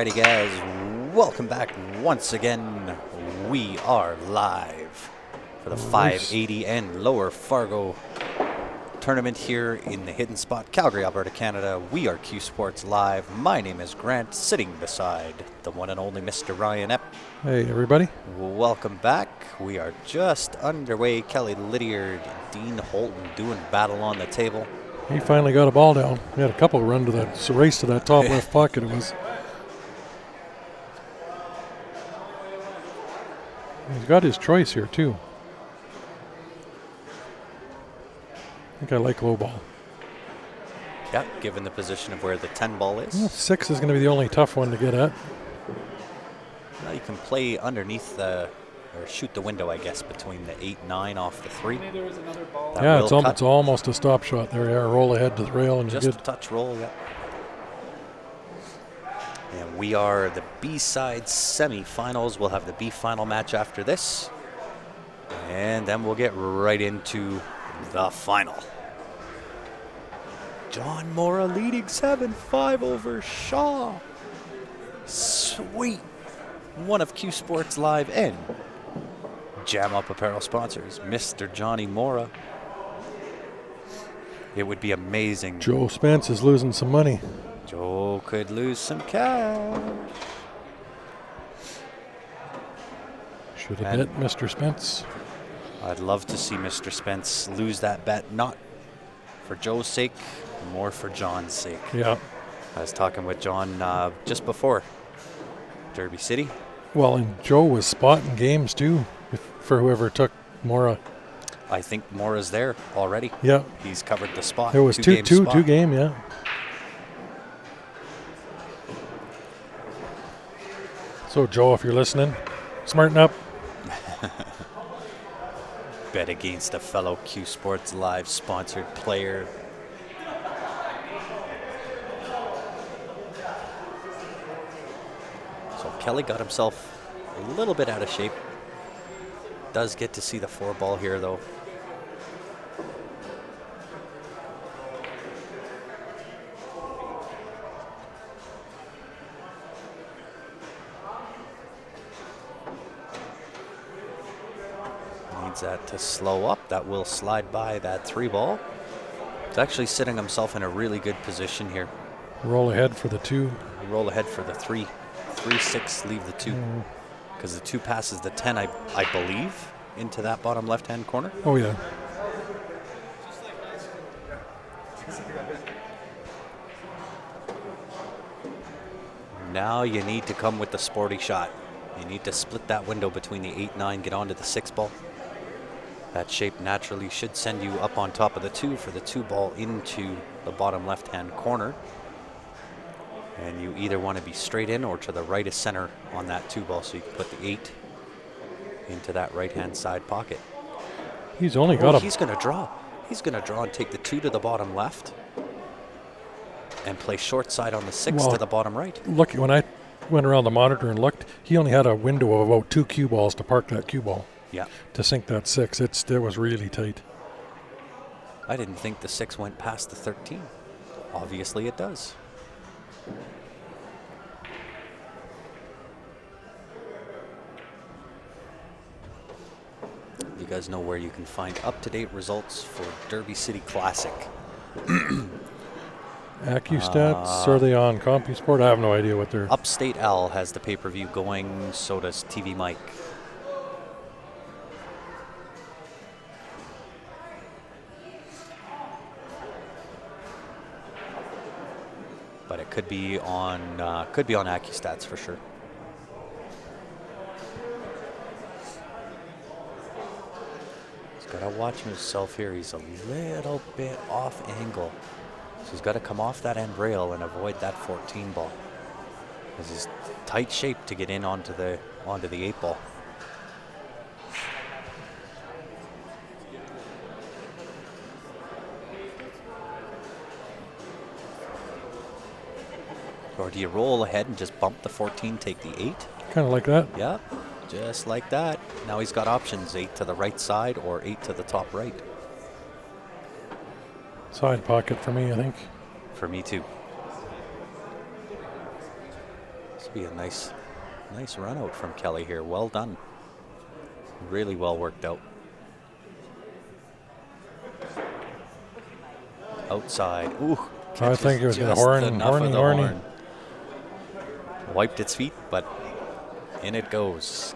Alrighty guys, welcome back once again. We are live for the 580 and Lower Fargo tournament here in the Hidden Spot, Calgary, Alberta, Canada. We are Q Sports Live. My name is Grant, sitting beside the one and only Mr. Ryan Epp. Hey everybody. Welcome back. We are just underway. Kelly Lydiard, Dean Holton doing battle on the table. He finally got a ball down. He had a couple run to that race to that top left pocket. It was. He's got his choice here too. I think I like low ball. Yeah, given the position of where the 10 ball is. Well, 6 is going to be the only tough one to get at. Well, you can play underneath the, or shoot the window, I guess, between the 8-9 off the 3. Yeah, it's almost a stop shot there. Yeah, roll ahead to the rail and just a touch roll, yeah. And we are the B-side semifinals. We'll have the B final match after this. And then we'll get right into the final. John Mora leading 7-5 over Shaw. Sweet. One of Q Sports Live and Jam Up Apparel sponsors, Mr. Johnny Mora. It would be amazing. Joe Spence is losing some money. Joe could lose some cash. Should have bet Mr. Spence. I'd love to see Mr. Spence lose that bet, not for Joe's sake, more for John's sake. Yeah. I was talking with John just before Derby City. Well, and Joe was spotting games too for whoever took Mora. I think Mora's there already. Yeah. He's covered the spot. There was two game, yeah. So, Joe, if you're listening, smarten up. Bet against a fellow Q Sports Live sponsored player. So Kelly got himself a little bit out of shape. Does get to see the 4 ball here, though. That to slow up. That will slide by that 3 ball. He's actually sitting himself in a really good position here. Roll ahead for the 2. Roll ahead for the 3. 3-6, leave the 2. Because the 2 passes the 10, I believe, into that bottom left-hand corner. Oh, yeah. Now you need to come with the sporty shot. You need to split that window between the 8-9, get onto the 6 ball. That shape naturally should send you up on top of the 2 for the 2 ball into the bottom left-hand corner. And you either want to be straight in or to the right of center on that 2 ball, so you can put the 8 into that right-hand side pocket. He's only got He's going to draw. He's going to draw and take the 2 to the bottom left and play short side on the 6 to the bottom right. Look, when I went around the monitor and looked, he only had a window of about 2 cue balls to park that cue ball. Yeah. To sink that 6. It was really tight. I didn't think the 6 went past the 13. Obviously it does. You guys know where you can find up-to-date results for Derby City Classic. AccuStats, are they on CompuSport? I have no idea what they're... Upstate Al has the pay-per-view going, so does TV Mike. But it could be on AccuStats for sure. He's got to watch himself here. He's a little bit off angle. So he's got to come off that end rail and avoid that 14 ball. This is tight shape to get in onto the 8 ball. Or do you roll ahead and just bump the 14, take the 8? Kind of like that. Yeah, just like that. Now he's got options, 8 to the right side or 8 to the top right. Side pocket for me, I think. For me too. So Should be a nice run out from Kelly here. Well done. Really well worked out. Outside. Ooh. I think it was going to horny. Wiped its feet, but in it goes.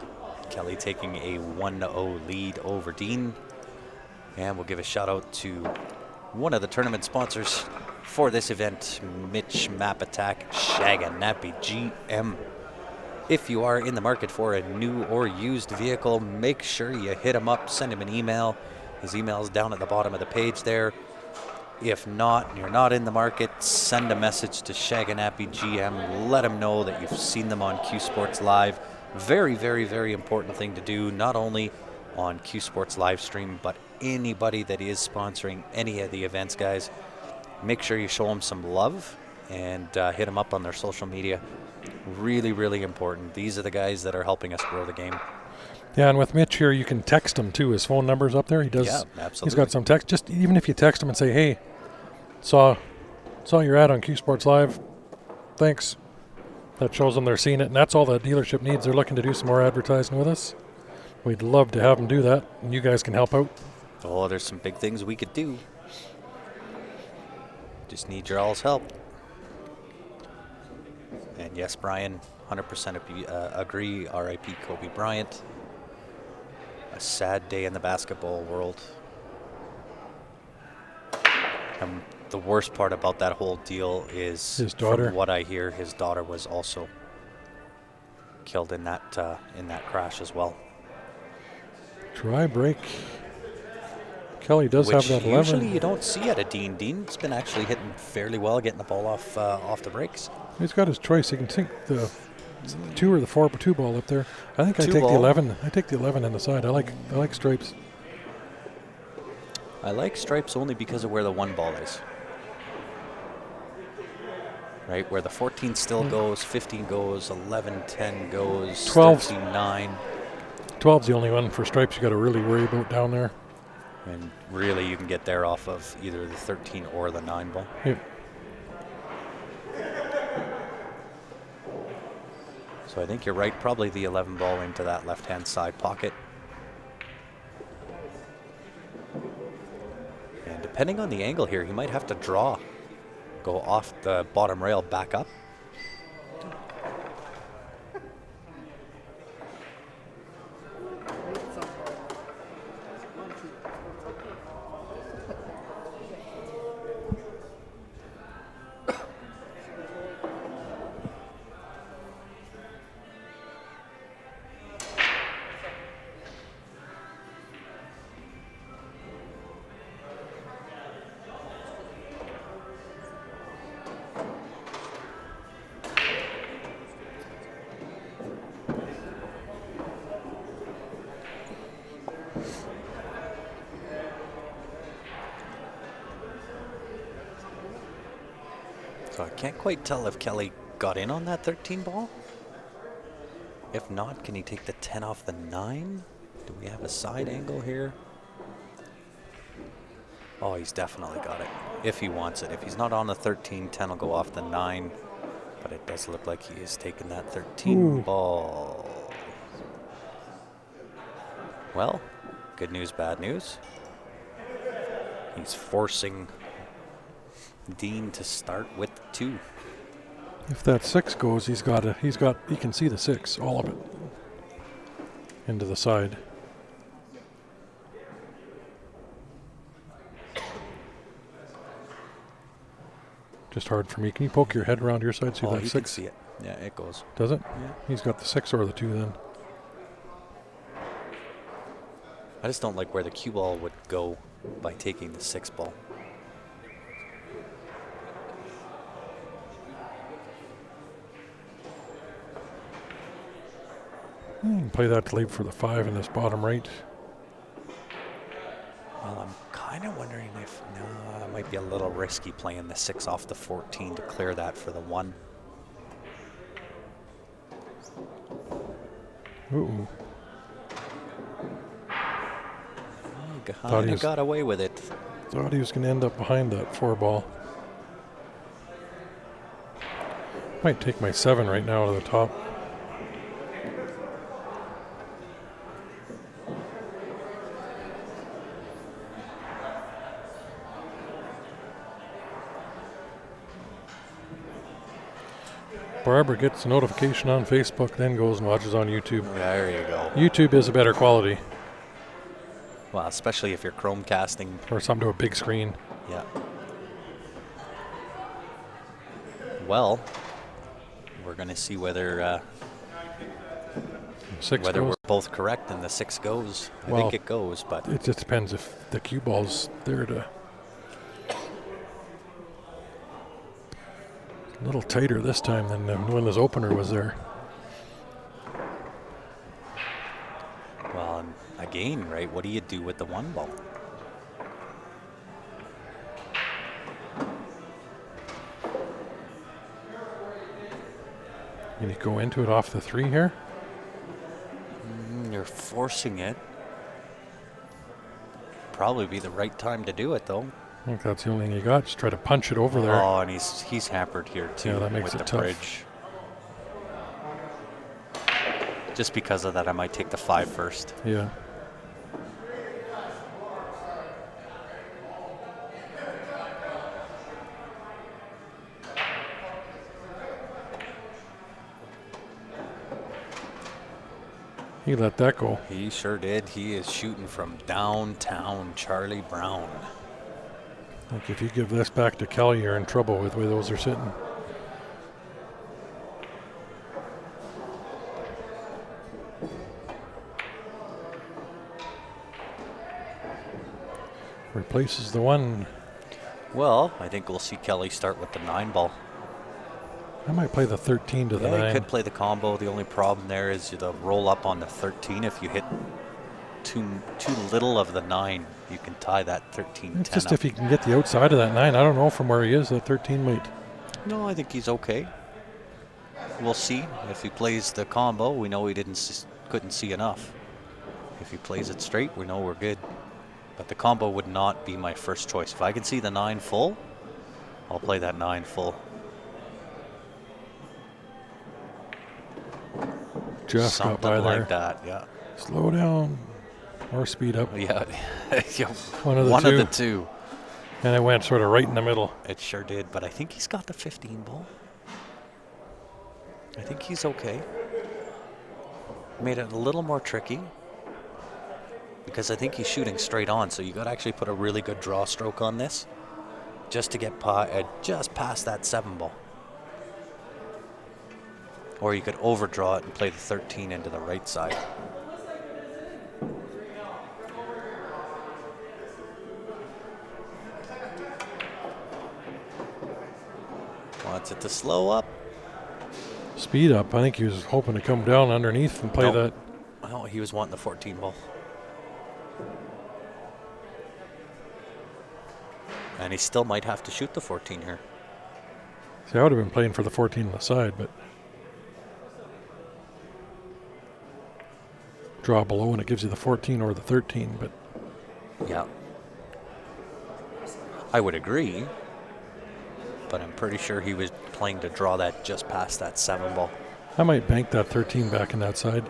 Kelly taking a 1-0 lead over Dean. And we'll give a shout out to one of the tournament sponsors for this event, Mitch Map Attack Shaganappy GM. If you are in the market for a new or used vehicle, make sure you hit him up, send him an email. His email is down at the bottom of the page there. If not, and you're not in the market, send a message to Shaganappy GM. Let him know that you've seen them on Q Sports Live. Very, very, very important thing to do, not only on Q Sports live stream, but anybody that is sponsoring any of the events, guys. Make sure you show them some love and hit them up on their social media. Really, really important. These are the guys that are helping us grow the game. Yeah, and with Mitch here, you can text him too. His phone number's up there. He does. Yeah, absolutely. He's got some text. Just even if you text him and say, "Hey, saw your ad on Q Sports Live. Thanks." That shows them they're seeing it, and that's all the dealership needs. They're looking to do some more advertising with us. We'd love to have them do that, and you guys can help out. Oh, there's some big things we could do. Just need your all's help. And yes, Brian, 100% agree. R.I.P. Kobe Bryant. A sad day in the basketball world. And the worst part about that whole deal is, his daughter. From what I hear, his daughter was also killed in that crash as well. Try break. Kelly does have that 11. Usually you don't see at a Dean. Dean's been actually hitting fairly well, getting the ball off the breaks. He's got his choice. He can sink the 2 or the 4-2 ball up there. I think I take ball. the 11. I take the 11 in the side. I like stripes. I like stripes only because of where the 1 ball is. Right, where the 14 still goes, 15 goes, 11, 10 goes, 13, 9. 12's the only one for stripes you got to really worry about down there. And really you can get there off of either the 13 or the 9 ball. Yep. So I think you're right, probably the 11 ball into that left-hand side pocket. And depending on the angle here, he might have to go off the bottom rail back up. So I can't quite tell if Kelly got in on that 13 ball. If not, can he take the 10 off the 9? Do we have a side angle here? Oh, he's definitely got it, if he wants it. If he's not on the 13, 10 will go off the 9. But it does look like he is taking that 13 ball. Well, good news, bad news. He's forcing Dean to start with 2. If that 6 goes, he can see the 6, all of it, into the side. Just hard for me. Can you poke your head around your side, see that 6? You can see it. Yeah, it goes. Does it? Yeah. He's got the 6 or the 2 then. I just don't like where the cue ball would go by taking the 6 ball. You can play that to leave for the 5 in this bottom right. Well, I'm kind of wondering if, no, it might be a little risky playing the 6 off the 14 to clear that for the 1. Ooh. Kind of got away with it. Thought he was going to end up behind that 4 ball. Might take my 7 right now to the top. Barbara gets a notification on Facebook, then goes and watches on YouTube. There you go. YouTube is a better quality. Well, especially if you're Chromecasting. Or something to a big screen. Yeah. Well, we're going to see whether 6 whether goes. we're both correct and the 6 goes. I Well, think it goes, but it just depends if the cue ball's there to. A little tighter this time than when this opener was there. well, and again, right? What do you do with the 1 ball? Can you go into it off the 3 here? You're forcing it. Probably be the right time to do it, though. I think that's the only thing you got. Just try to punch it over there. Oh, and he's hampered here too. Yeah, that makes with it the tough. bridge. Just because of that, I might take the 5 first. Yeah. He let that go. He sure did. He is shooting from downtown Charlie Brown. Like if you give this back to Kelly, you're in trouble with the way those are sitting. Replaces the 1. Well, I think we'll see Kelly start with the 9 ball. I might play the 13 to the Yeah, 9. he could play the combo. The only problem there is the roll up on the 13. If you hit too little of the 9, you can tie that 13-10 It's just up. if he can get the outside of that 9. I don't know from where he is. The 13 might. No, I think he's okay. We'll see. If he plays the combo, we know he couldn't see enough. If he plays it straight, we know we're good. But the combo would not be my first choice. If I can see the 9 full, I'll play that 9 full. Just got by Something there. like that, yeah. Slow down or speed up. Yeah, yeah, One of the one two. of the two. And it went sort of right in the middle. It sure did, but I think he's got the 15 ball. I think he's okay. Made it a little more tricky because I think he's shooting straight on, so you got to actually put a really good draw stroke on this just to get just past that 7 ball. Or you could overdraw it and play the 13 into the right side. Wants it to slow up. Speed up. I think he was hoping to come down underneath and play Nope. that. Oh, he was wanting the 14 ball. And he still might have to shoot the 14 here. See, I would have been playing for the 14 on the side, but draw below and it gives you the 14 or the 13. But Yeah. I would agree. But I'm pretty sure he was playing to draw that just past that 7 ball. I might bank that 13 back in that side.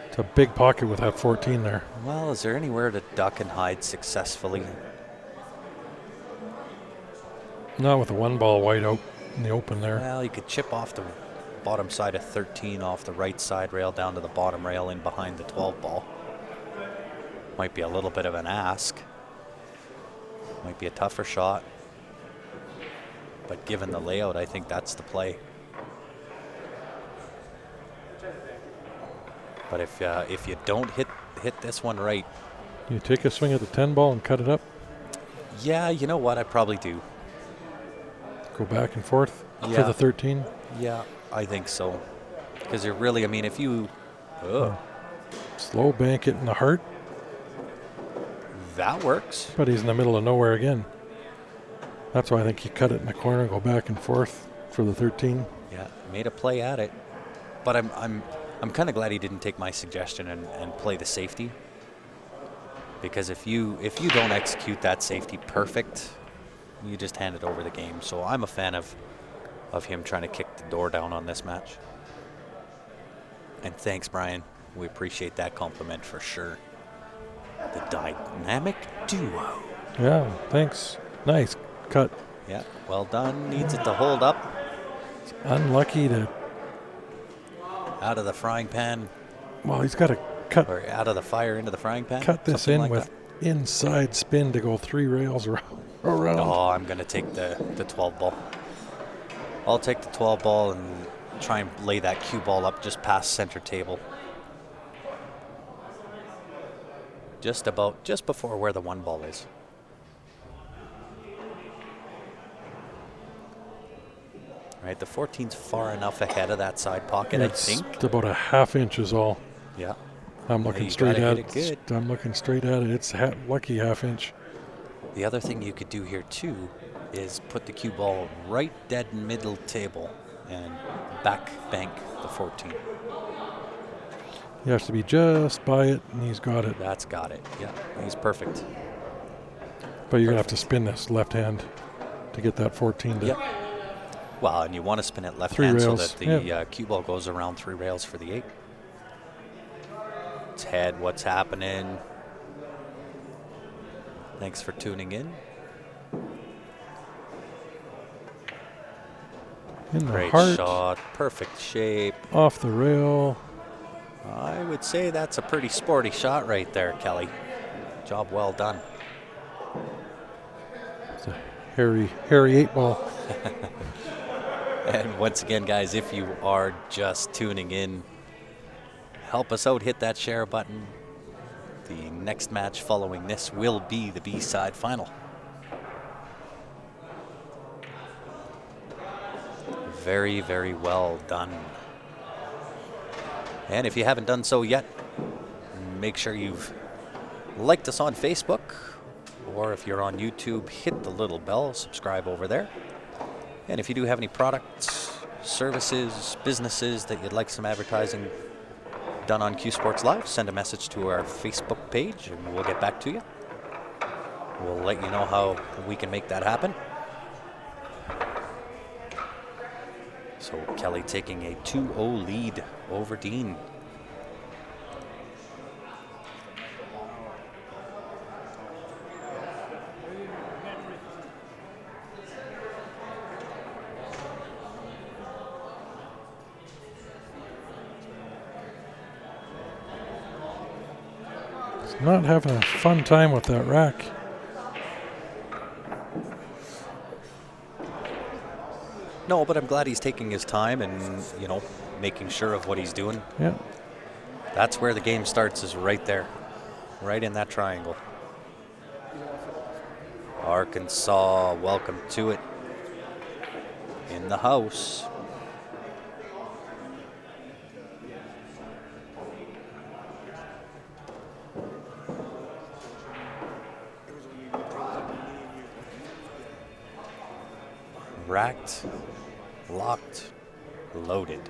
It's a big pocket with that 14 there. Well, is there anywhere to duck and hide successfully? Not with the 1 ball wide out in the open there. Well, you could chip off the bottom side of 13 off the right side rail down to the bottom rail in behind the 12 ball. Might be a little bit of an ask. Might be a tougher shot. But given the layout, I think that's the play. But if you don't hit this one right, You take a swing at the 10 ball and cut it up. yeah, you know what? I probably do. Go back and forth for Yeah. the 13. Yeah, I think so. Because you're really, I mean, if you, Slow bank it in the heart, that works. but he's in the middle of nowhere again. That's why I think you cut it in the corner and go back and forth for the 13. Yeah, made a play at it. But I'm kind of glad he didn't take my suggestion and play the safety. Because if you don't execute that safety perfect, you just hand it over the game. So I'm a fan of of him trying to kick the door down on this match. And thanks, Brian. We appreciate that compliment for sure. The dynamic duo. Yeah, thanks. Nice cut. Yeah, well done. Needs it to hold up. Unlucky to. Out of the frying pan. Well, he's got to cut. Or out of the fire into the frying pan. Cut this something in like with that. inside spin to go 3 rails around. Oh, I'm going to take the 12 ball. I'll take the 12 ball and try and lay that cue ball up just past center table. Just before where the 1 ball is. Right, the 14's far enough ahead of that side pocket, I think. It's about a half inch is all. Yeah. I'm looking You straight gotta at hit it. it good. I'm looking straight at it. It's lucky half inch. The other thing you could do here too is put the cue ball right dead middle table and back bank the 14. He has to be just by it, and he's got it. That's got it. Yeah, he's perfect. But you're going to have to spin this left hand to get that 14 to. Yep. Well, and you want to spin it left 3 hand rails. so that the cue ball goes around 3 rails for the 8. Ted, what's happening? Thanks for tuning in. In the Great heart. shot, perfect shape. Off the rail. I would say that's a pretty sporty shot right there, Kelly. Job well done. It's a hairy 8-ball. And once again, guys, if you are just tuning in, help us out, hit that share button. The next match following this will be the B-side final. Very, very well done. And if you haven't done so yet, make sure you've liked us on Facebook, or if you're on YouTube, hit the little bell, subscribe over there. And if you do have any products, services, businesses that you'd like some advertising done on Q Sports Live, send a message to our Facebook page and we'll get back to you. We'll let you know how we can make that happen. So Kelly taking a 2-0 lead over Dean. He's not having a fun time with that rack. No, but I'm glad he's taking his time and, making sure of what he's doing. Yeah. That's where the game starts, is right there, right in that triangle. Arkansas, welcome to it. In the house. Racked, locked, loaded.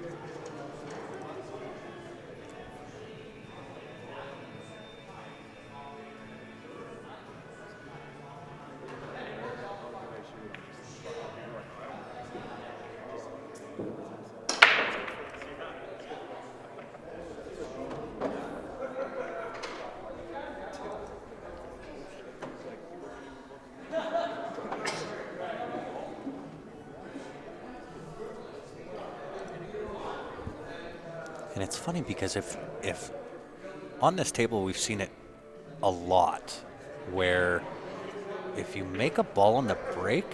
And it's funny because if on this table we've seen it a lot, where if you make a ball on the break,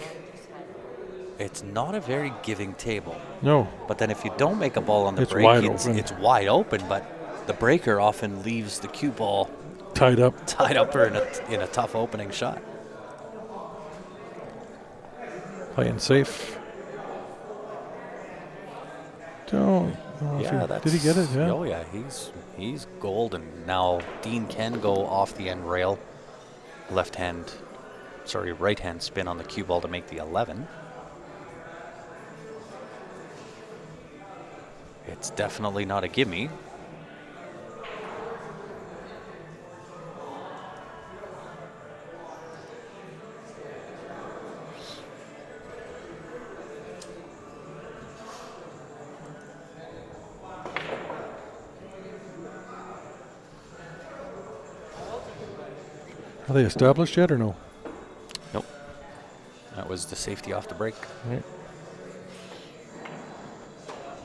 it's not a very giving table. No. But then if you don't make a ball on the It's break, wide it's open. wide open, but the breaker often leaves the cue ball Tied up. or in a tough opening shot. Playing safe. Don't. Did he get it? Yeah. Oh yeah, he's golden. Now Dean can go off the end rail, right hand spin on the cue ball to make the 11. It's definitely not a gimme. Are they established yet or no? Nope. That was the safety off the break. Right.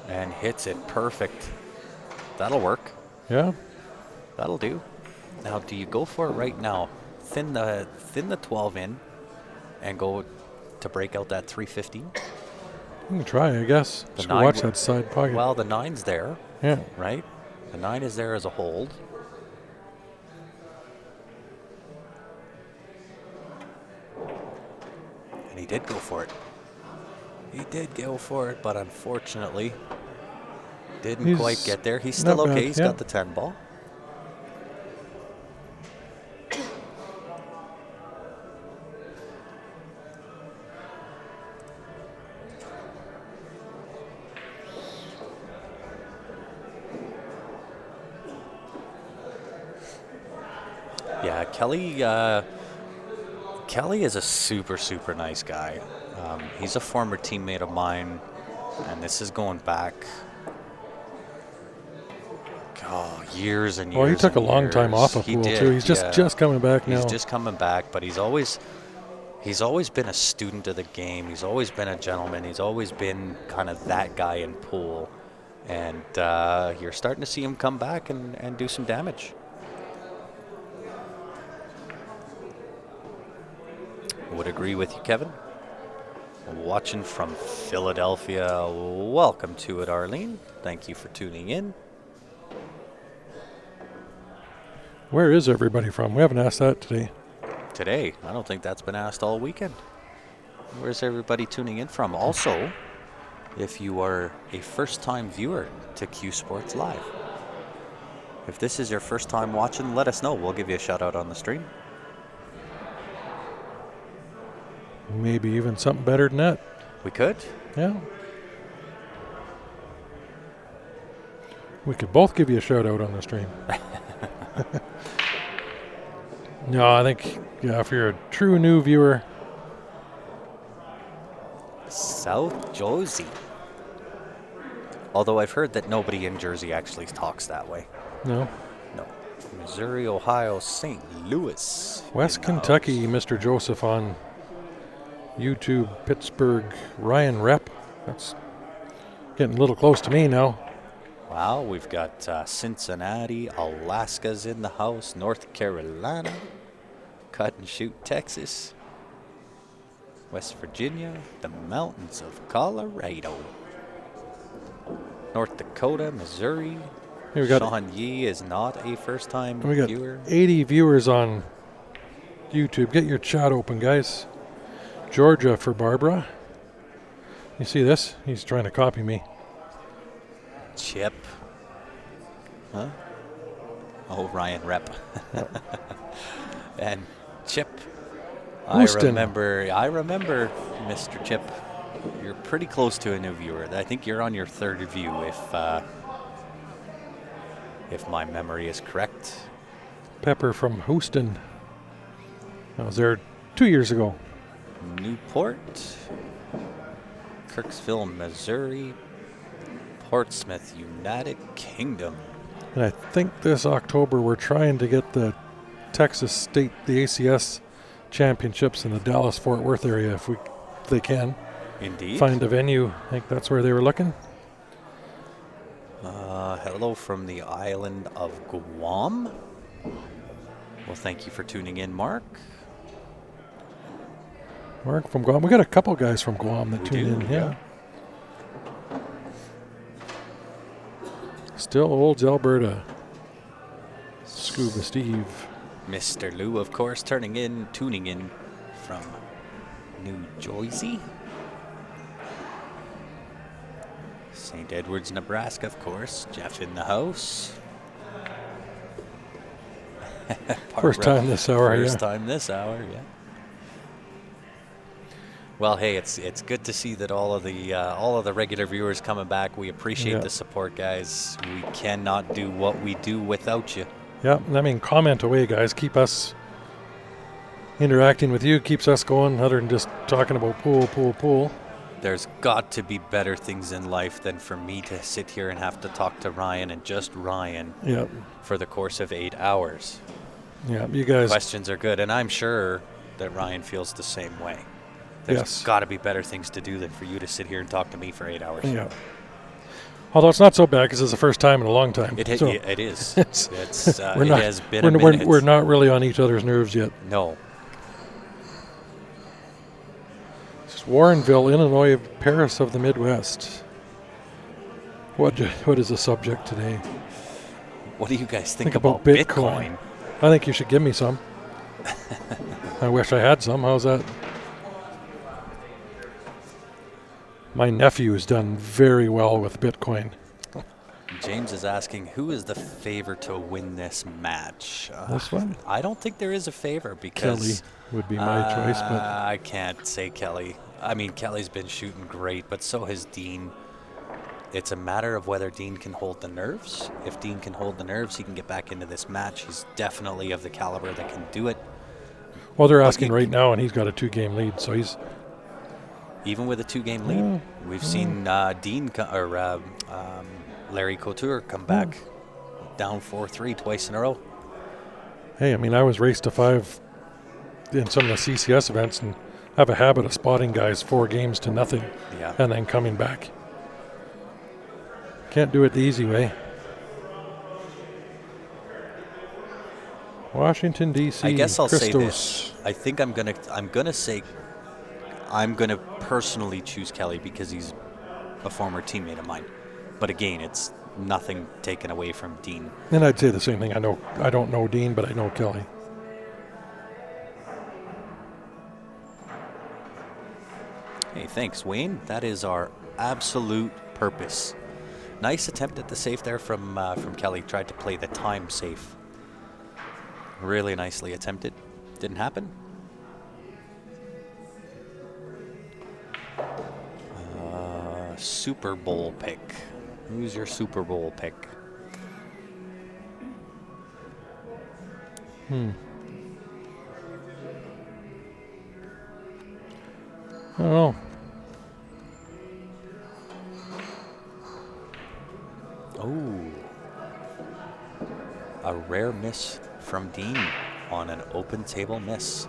And hits it perfect. That'll work. Yeah. That'll do. Now, do you go for it right now? Thin the 12 in and go to break out that 315? You can try, I guess. The Just nine watch w- that side pocket. Well, the 9's there, Yeah. right? The 9 is there as a hold. And he did go for it. He did go for it, but unfortunately didn't He's quite get there. He's still not okay. bad, He's yeah. got the 10 ball. Yeah, Kelly is a super, super nice guy. He's a former teammate of mine, and this is going back years and years. Well, he took a and long time years. off of He pool did, too. He's yeah. just coming back now. He's just coming back, but he's always been a student of the game. He's always been a gentleman. He's always been kind of that guy in pool, and you're starting to see him come back and do some damage. Would agree with you, Kevin. Watching from Philadelphia. Welcome to it, Arlene. Thank you for tuning in. Where is everybody from? We haven't asked that today. Today, I don't think that's been asked all weekend. Where's everybody tuning in from? Also, if you are a first-time viewer to Q Sports Live, if this is your first time watching, let us know. We'll give you a shout-out on the stream. Maybe even something better than that. We could. Yeah. We could both give you a shout out on the stream. No, I think, yeah, if you're a true new viewer. South Jersey. Although I've heard that nobody in Jersey actually talks that way. No. No. Missouri, Ohio, St. Louis. West Kentucky, Mr. Joseph on YouTube, Pittsburgh, Ryan Rep. That's getting a little close to me now. Wow, we've got Cincinnati, Alaska's in the house, North Carolina, Cut and Shoot, Texas, West Virginia, the mountains of Colorado, North Dakota, Missouri. Here we got Sean Yee is not a first-time we got viewer. 80 viewers on YouTube. Get your chat open, guys. Georgia for Barbara. You see this? He's trying to copy me. Chip. Huh? Oh, Ryan Rep. And Chip. Houston. I remember, Mr. Chip. You're pretty close to a new viewer. I think you're on your third view, if my memory is correct. Pepper from Houston. I was there 2 years ago. Newport, Kirksville, Missouri, Portsmouth, United Kingdom. And I think this October we're trying to get the Texas State, the ACS championships in the Dallas-Fort Worth area if they can. Indeed. Find a venue. I think that's where they were looking. Hello from the island of Guam. Well, thank you for tuning in, Mark. Mark from Guam. We got a couple guys from Guam that We tune do, in. Yeah. Still old Alberta. Scuba Steve. Mr. Lou, of course, tuning in from New Jersey. St. Edwards, Nebraska, of course. Jeff in the house. First time this hour, First yeah. time this hour, yeah. Well, hey, it's good to see that all of the regular viewers coming back. We appreciate the support, guys. We cannot do what we do without you. Yeah, I mean, comment away, guys. Keep us interacting with you. Keeps us going other than just talking about pool. There's got to be better things in life than for me to sit here and have to talk to Ryan and just Ryan Yeah. for the course of 8 hours. Yeah, you guys. Questions are good, and I'm sure that Ryan feels the same way. There's Yes. got to be better things to do than for you to sit here and talk to me for 8 hours. Yeah. Although it's not so bad because it's the first time in a long time. It So is. it's, It has been a minute. we're not really on each other's nerves yet. No. It's Warrenville, Illinois, Paris of the Midwest. What is the subject today? What do you guys think about Bitcoin? I think you should give me some. I wish I had some. How's that? My nephew's done very well with Bitcoin. James is asking, who is the favor to win this match? This one? I don't think there is a favor because Kelly would be my choice, but I can't say Kelly. I mean, Kelly's been shooting great, but so has Dean. It's a matter of whether Dean can hold the nerves. If Dean can hold the nerves, he can get back into this match. He's definitely of the caliber that can do it. well, they're asking right now, and he's got a 2-game lead, so he's Even with a 2-game lead, we've seen Dean Larry Couture come back down 4-3 twice in a row. Hey, I mean, I was race to 5 in some of the CCS events and have a habit of spotting guys 4 games to nothing Yeah. and then coming back. Can't do it the easy way. Washington, D.C. I guess I'll say Christos. this. I think I'm gonna personally choose Kelly because he's a former teammate of mine. But again, it's nothing taken away from Dean. And I'd say the same thing. I don't know Dean, but I know Kelly. Hey, thanks, Wayne. That is our absolute purpose. Nice attempt at the safe there from Kelly. Tried to play the time safe. Really nicely attempted. Didn't happen. Super Bowl pick. Who's your Super Bowl pick? I don't know. Oh. A rare miss from Dean on an open table miss.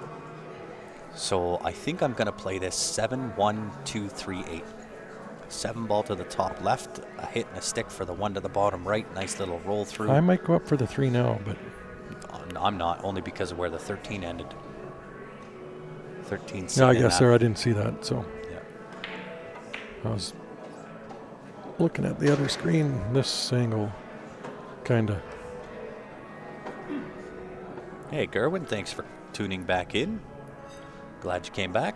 So I think I'm going to play this 7-1-2-3-8. 7 ball to the top left, a hit and a stick for the 1 to the bottom right. Nice little roll through. I might go up for the 3 now, but I'm not, only because of where the 13 ended. 13 yeah, I guess there I didn't see that, so Yeah. I was looking at the other screen, this angle, kind of. Hey, Gerwin, thanks for tuning back in. Glad you came back.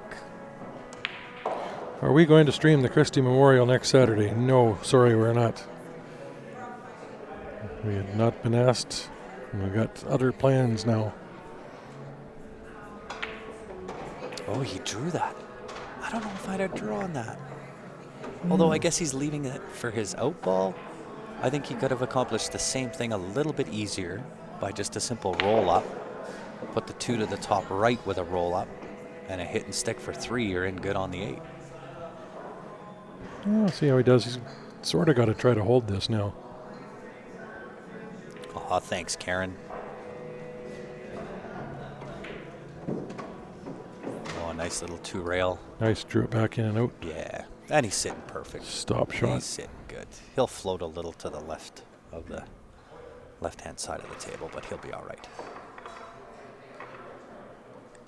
Are we going to stream the Christie Memorial next Saturday? No, sorry, we're not. We had not been asked. We've got other plans now. Oh, he drew that. I don't know if I'd have drawn that. Although I guess he's leaving it for his out ball. I think he could have accomplished the same thing a little bit easier by just a simple roll up. Put the 2 to the top right with a roll up and a hit and stick for 3. You're in good on the 8. Yeah, see how he does. He's sort of got to try to hold this now. Aw, thanks, Karen. Oh, nice little 2 rail. Nice, drew it back in and out. Yeah, and he's sitting perfect. Stop shot. He's sitting good. He'll float a little to the left of the left-hand side of the table, but he'll be all right.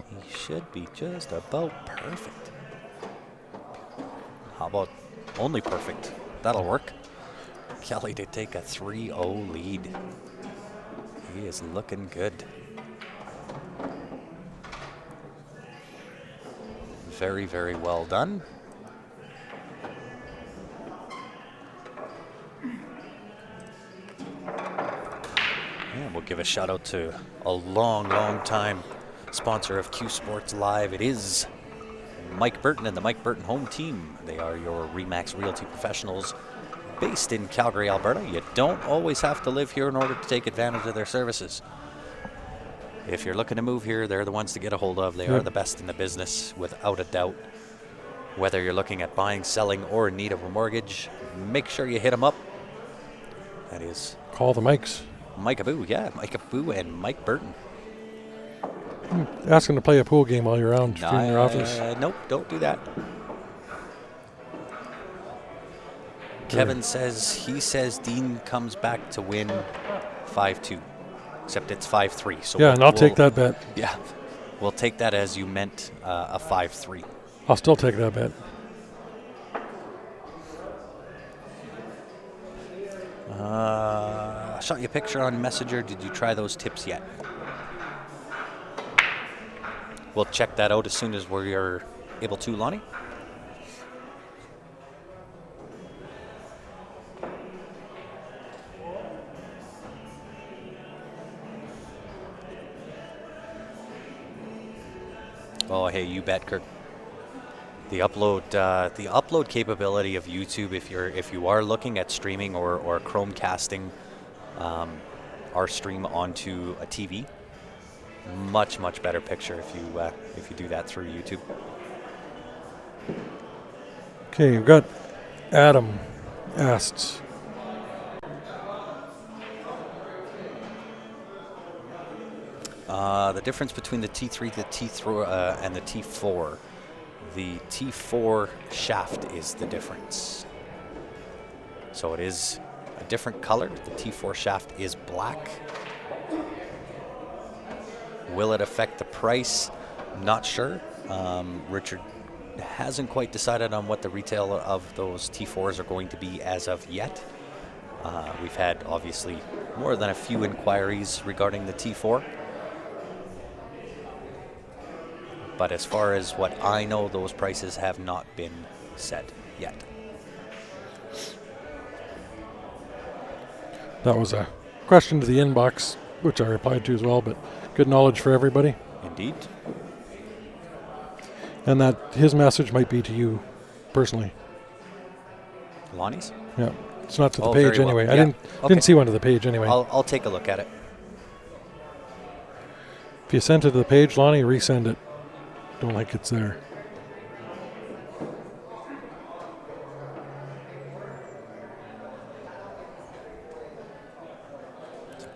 He should be just about perfect. How about only perfect? That'll work. Kelly to take a 3-0 lead. He is looking good. Very, very well done. And we'll give a shout out to a long, long time sponsor of Q Sports Live. It is Mike Burton and the Mike Burton Home Team. They are your RE/MAX Realty professionals based in Calgary, Alberta. You don't always have to live here in order to take advantage of their services. If you're looking to move here, they're the ones to get a hold of. They are the best in the business, without a doubt. Whether you're looking at buying, selling, or in need of a mortgage, make sure you hit them up. That is Call the mics. Mike Aboo, yeah, Mike Aboo and Mike Burton. Ask him to play a pool game while you're around in your office. Nope, don't do that. Kevin says Dean comes back to win 5-2, except it's 5-3. So yeah, and I'll take that bet. Yeah, we'll take that as you meant a 5-3. I'll still take that bet. Shot you a picture on Messenger. Did you try those tips yet? We'll check that out as soon as we're able to, Lonnie. Oh, hey, you bet, Kirk. The upload capability of YouTube, if you are looking at streaming or Chromecasting our stream onto a TV, much better picture if you do that through YouTube. Okay, we've got Adam asks. The difference between the T3, the T4, and the T4. The T4 shaft is the difference. So it is a different color. The T4 shaft is black. Will it affect the price? Not sure. Richard hasn't quite decided on what the retail of those T4s are going to be as of yet. We've had, obviously, more than a few inquiries regarding the T4. But as far as what I know, those prices have not been set yet. That was a question to the inbox, which I replied to as well, but good knowledge for everybody. Indeed. And that his message might be to you personally. Lonnie's? Yeah. It's not to the page anyway. Well. I Yeah. didn't see one to the page anyway. I'll take a look at it. If you sent it to the page, Lonnie, resend it. Don't like it's there.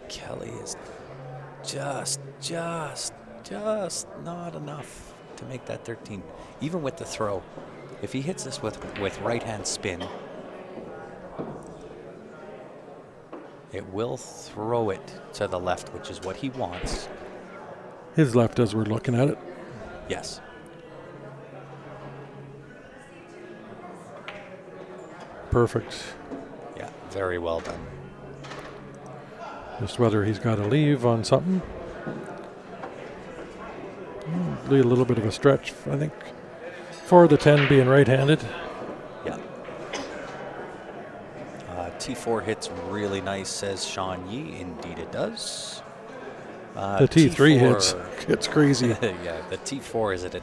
Kelly is just not enough to make that 13. Even with the throw. If he hits this with right-hand spin, it will throw it to the left, which is what he wants. His left as we're looking at it. Yes. Perfect. Yeah, very well done. Just whether he's got to leave on something. Be a little bit of a stretch, I think, for the 10 being right-handed. Yeah. T4 hits really nice, says Sean Yee. Indeed it does. The T3 hits. It's crazy. Yeah, the T4, is it a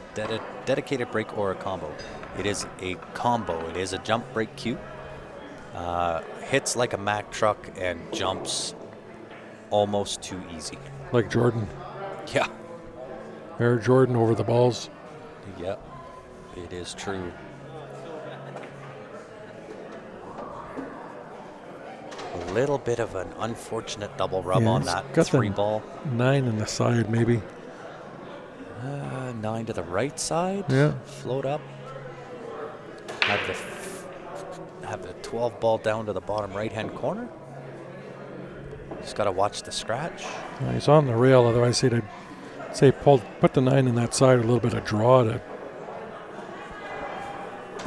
dedicated break or a combo? It is a combo. It is a jump break cue. Hits like a Mack truck and jumps almost too easy. Like Jordan. Yeah. Air Jordan over the balls. Yep, it is true. A little bit of an unfortunate double rub on that got 3 ball. 9 in the side, maybe. 9 to the right side. Yeah. Float up. Have the 12 ball down to the bottom right-hand corner. Just got to watch the scratch. He's on the rail, otherwise he'd say put the 9 in that side, a little bit of draw to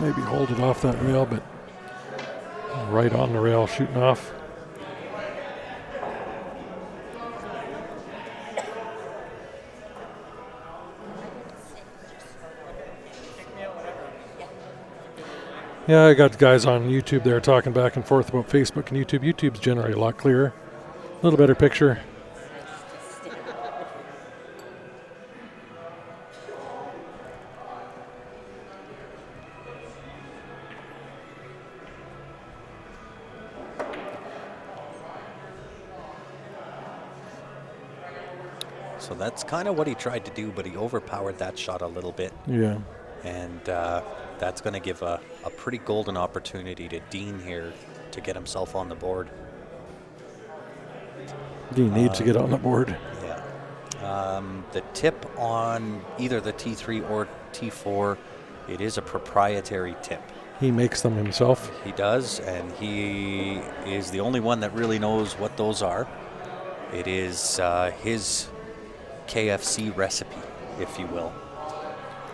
maybe hold it off that rail, but right on the rail, shooting off. Yeah, I got guys on YouTube there talking back and forth about Facebook and YouTube. YouTube's generally a lot clearer, a little better picture. So that's kind of what he tried to do, but he overpowered that shot a little bit. Yeah. And that's going to give a pretty golden opportunity to Dean here to get himself on the board. Dean needs to get on the board. Yeah. The tip on either the T3 or T4, it is a proprietary tip. He makes them himself. He does, and he is the only one that really knows what those are. It is his KFC recipe, if you will.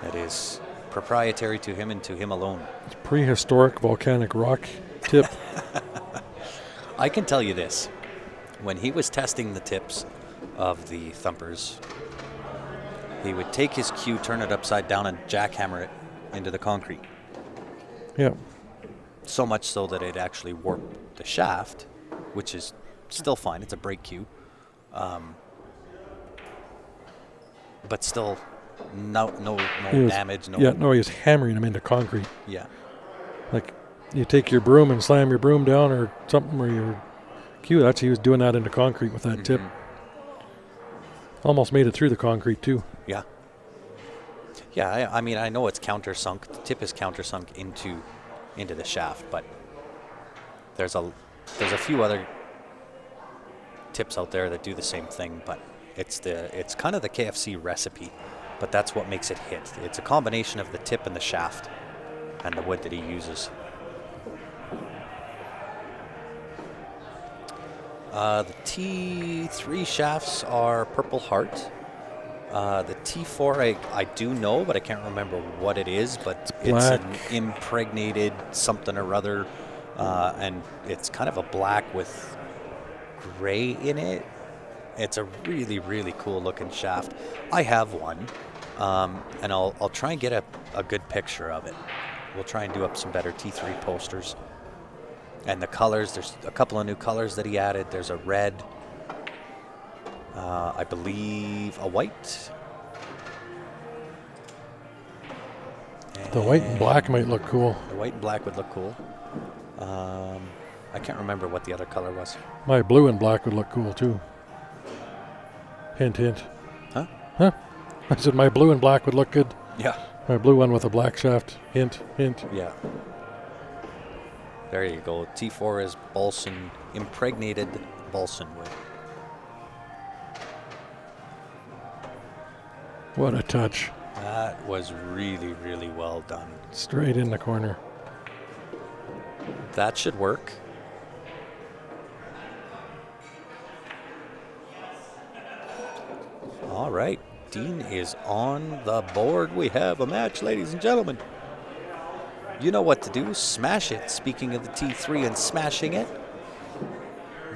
It is proprietary to him and to him alone. It's prehistoric volcanic rock tip. I can tell you this. When he was testing the tips of the thumpers, he would take his cue, turn it upside down, and jackhammer it into the concrete. Yeah. So much so that it actually warped the shaft, which is still fine. It's a brake cue. But still, no damage. He was hammering them into concrete. Yeah. Like, you take your broom and slam your broom down or something, or your cue. He was doing that into concrete with that tip. Almost made it through the concrete too. Yeah. Yeah, I mean, I know it's countersunk. The tip is countersunk into the shaft, but there's a few other tips out there that do the same thing, but it's kind of the KFC recipe, but that's what makes it hit. It's a combination of the tip and the shaft and the wood that he uses. The T3 shafts are Purple Heart. The T4 I do know, but I can't remember what it is, but it's an impregnated something or other, and it's kind of a black with gray in it. It's a really, really cool looking shaft. I have one, and I'll try and get a good picture of it. We'll try and do up some better T3 posters. And the colors, there's a couple of new colors that he added. There's a red, I believe a white. The white and black might look cool. The white and black would look cool. I can't remember what the other color was. My blue and black would look cool too. Hint, hint. Huh? Huh? I said my blue and black would look good. Yeah. My blue one with a black shaft. Hint, hint. Yeah. There you go. T4 is balsam, impregnated balsam wood. What a touch. That was really, really well done. Straight in the corner. That should work. All right. Dean is on the board. We have a match, ladies and gentlemen. You know what to do. Smash it. Speaking of the T3 and smashing it,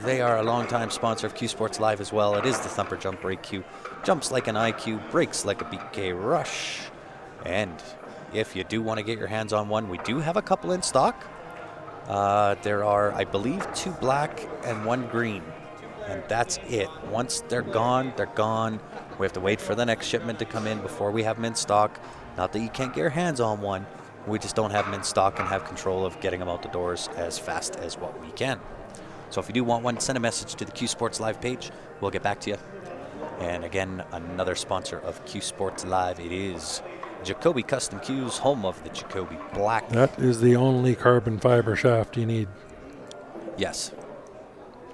they are a longtime sponsor of Q Sports Live as well. It is the Thumper Jump Brake Q. Jumps like an IQ, brakes like a BK Rush. And if you do want to get your hands on one, we do have a couple in stock. There are, I believe, 2 black and 1 green. And that's it. Once they're gone, they're gone. We have to wait for the next shipment to come in before we have them in stock. Not that you can't get your hands on one. We just don't have them in stock and have control of getting them out the doors as fast as what we can. So if you do want one, send a message to the Q Sports Live page. We'll get back to you. And again, another sponsor of Q Sports Live, it is Jacoby Custom Q's, home of the Jacoby Black. That is the only carbon fiber shaft you need. Yes.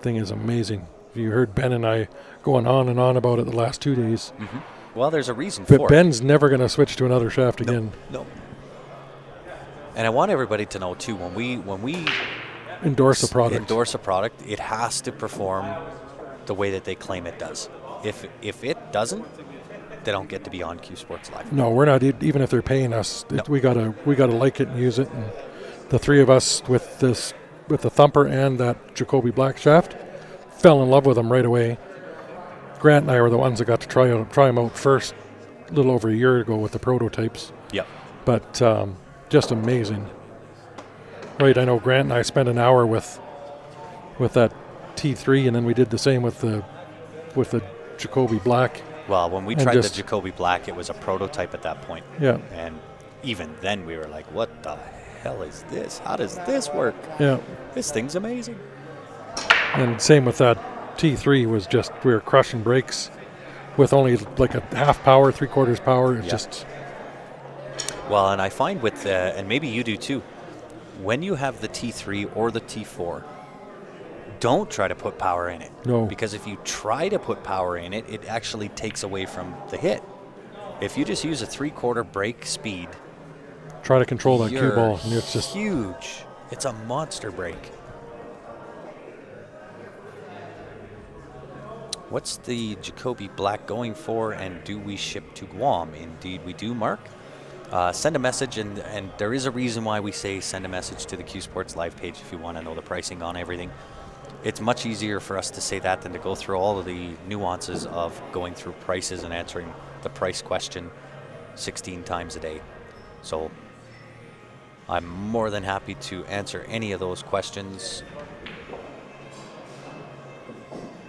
Thing is amazing. You heard Ben and I going on and on about it the last 2 days. Mm-hmm. Well, there's a reason for it. But Ben's never going to switch to another shaft again. No. And I want everybody to know too, when we endorse a product, it has to perform the way that they claim it does. If it doesn't, they don't get to be on Q Sports Live. No, we're not. Even if they're paying us, we gotta like it and use it. And the three of us with the Thumper and that Jacoby Black shaft fell in love with them right away. Grant and I were the ones that got to try them out first, a little over a year ago with the prototypes. Yep. But just amazing. Right, I know Grant and I spent an hour with that T3, and then we did the same with the Jacoby Black. Well, when we tried the Jacoby Black, it was a prototype at that point. Yeah. And even then we were like, what the hell is this? How does this work? Yeah. This thing's amazing. And same with that T3 was just, we were crushing brakes with only like a half power, 3/4 power. It's just... Well, and I find with, and maybe you do too, when you have the T3 or the T4, don't try to put power in it. No. Because if you try to put power in it, it actually takes away from the hit. If you just use a 3/4 brake speed, Try to control that you're cue ball, and it's just huge. It's a monster brake. What's the Jacoby Black going for, and do we ship to Guam? Indeed we do, Mark. Send a message, and there is a reason why we say send a message to the Q Sports Live page if you want to know the pricing on everything. It's much easier for us to say that than to go through all of the nuances of going through prices and answering the price question 16 times a day. So I'm more than happy to answer any of those questions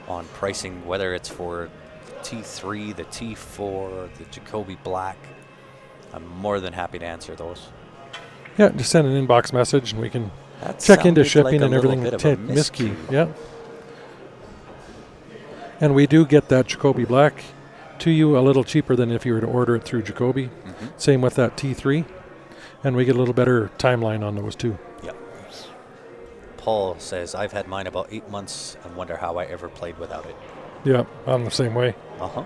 on pricing, whether it's for the T3, the T4, the Jacoby Black. I'm more than happy to answer those. yeah. Just send an inbox message, and we can That check into sounded shipping like a and little everything. bit of a Miscue, miscue. yeah. And we do get that Jacoby Black to you a little cheaper than if you were to order it through Jacoby. Mm-hmm. Same with that T3, and we get a little better timeline on those too. Yep. Paul says, I've had mine about 8 months and wonder how I ever played without it. Yeah, I'm the same way. Uh-huh.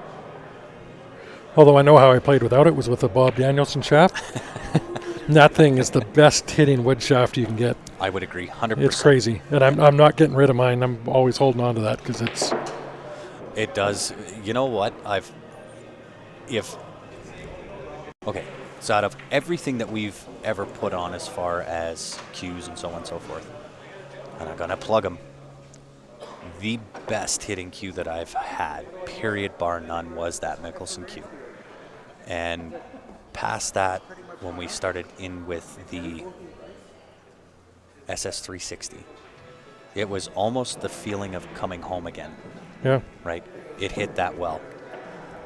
Although I know how I played without it was with a Bob Danielson shaft. And that thing is the best hitting wood shaft you can get. I would agree, 100%. It's crazy, and I'm not getting rid of mine. I'm always holding on to that because it's. It does. You know what? Okay, so out of everything that we've ever put on as far as cues and so on and so forth, and I'm going to plug them, the best hitting cue that I've had, period, bar none, was that Mickelson cue. And past that, when we started in with the SS360, it was almost the feeling of coming home again. Yeah. Right? It hit that well.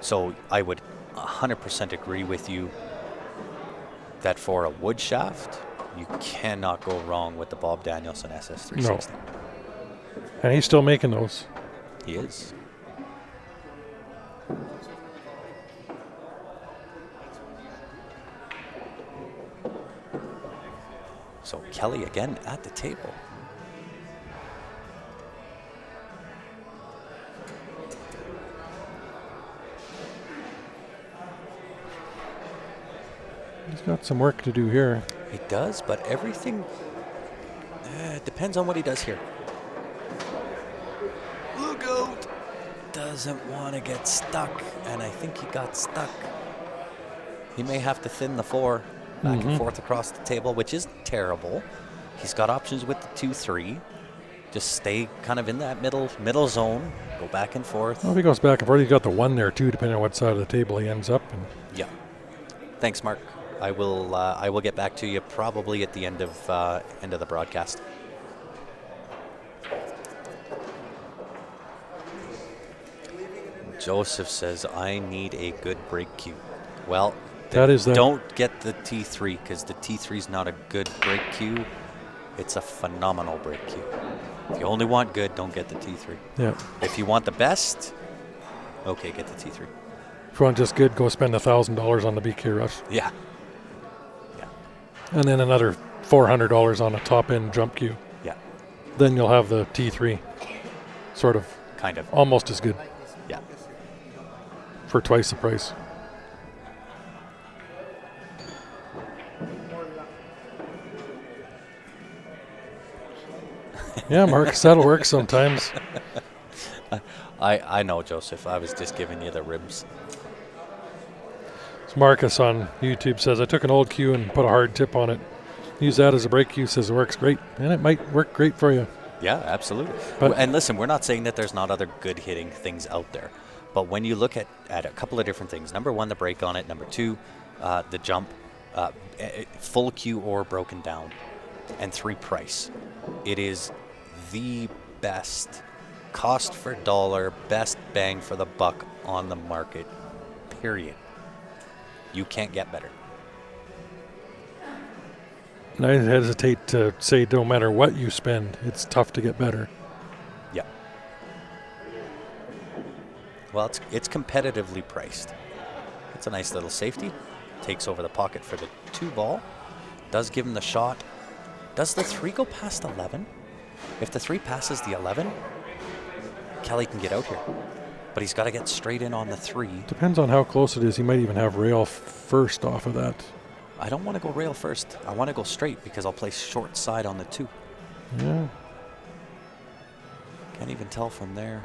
So I would 100% agree with you that for a wood shaft, you cannot go wrong with the Bob Danielson SS360. No. And he's still making those. He is. So Kelly again at the table. He's got some work to do here. He does, but everything depends on what he does here. Look out! Doesn't want to get stuck, and I think he got stuck. He may have to thin the 4 back and forth across the table, which isn't terrible. He's got options with the 2-3. Just stay kind of in that middle zone, go back and forth. Well, if he goes back and forth, he's got the 1 there too, depending on what side of the table he ends up. And Yeah. Thanks, Mark. I will get back to you probably at the end of the broadcast. Joseph says, I need a good break cue. Well, don't get the T3 because the T3 is not a good break cue. It's a phenomenal break cue. If you only want good, don't get the T3. Yeah. If you want the best, okay, get the T3. If you want just good, go spend $1,000 on the BK Rush. Yeah. And then another $400 on a top-end jump cue. Yeah. Then you'll have the T3. Sort of. Kind of. Almost as good. Yeah. For twice the price. Yeah, Marcus, that'll work sometimes. I know, Joseph. I was just giving you the ribs. Marcus on YouTube says, I took an old cue and put a hard tip on it. Use that as a break cue, says it works great. And it might work great for you. Yeah, absolutely. But and listen, we're not saying that there's not other good hitting things out there. But when you look at a couple of different things, number one, the break on it. Number two, the jump, full cue or broken down. And 3, price. It is the best cost for dollar, best bang for the buck on the market, period. You can't get better. And I hesitate to say no matter what you spend, it's tough to get better. Yeah. Well, it's competitively priced. It's a nice little safety. Takes over the pocket for the 2 ball. Does give him the shot. Does the 3 go past 11? If the 3 passes the 11, Kelly can get out here. But he's got to get straight in on the 3. Depends on how close it is. He might even have rail first off of that. I don't want to go rail first. I want to go straight because I'll play short side on the 2. Yeah. Can't even tell from there.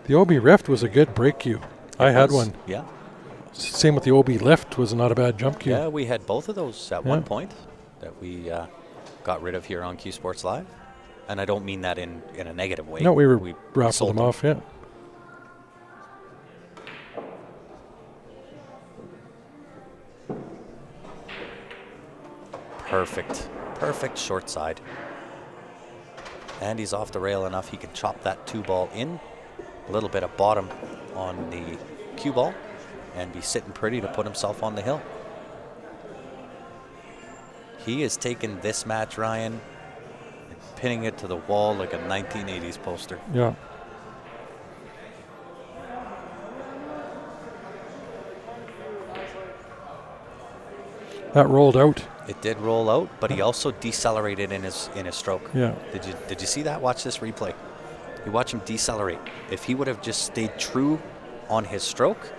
The OB Rift was a good break cue. I had one. Yeah. Same with the OB Lift was not a bad jump cue. Yeah, we had both of those at one point that we got rid of here on Q Sports Live. And I don't mean that in a negative way. No, we raffled sold them off, yeah. Perfect. Perfect short side. And he's off the rail enough he can chop that 2 ball in. A little bit of bottom on the cue ball and be sitting pretty to put himself on the hill. He is taking this match, Ryan, and pinning it to the wall like a 1980s poster. Yeah. That rolled out. It did roll out, but he also decelerated in his stroke. Yeah. Did you see that? Watch this replay. You watch him decelerate. If he would have just stayed true on his stroke,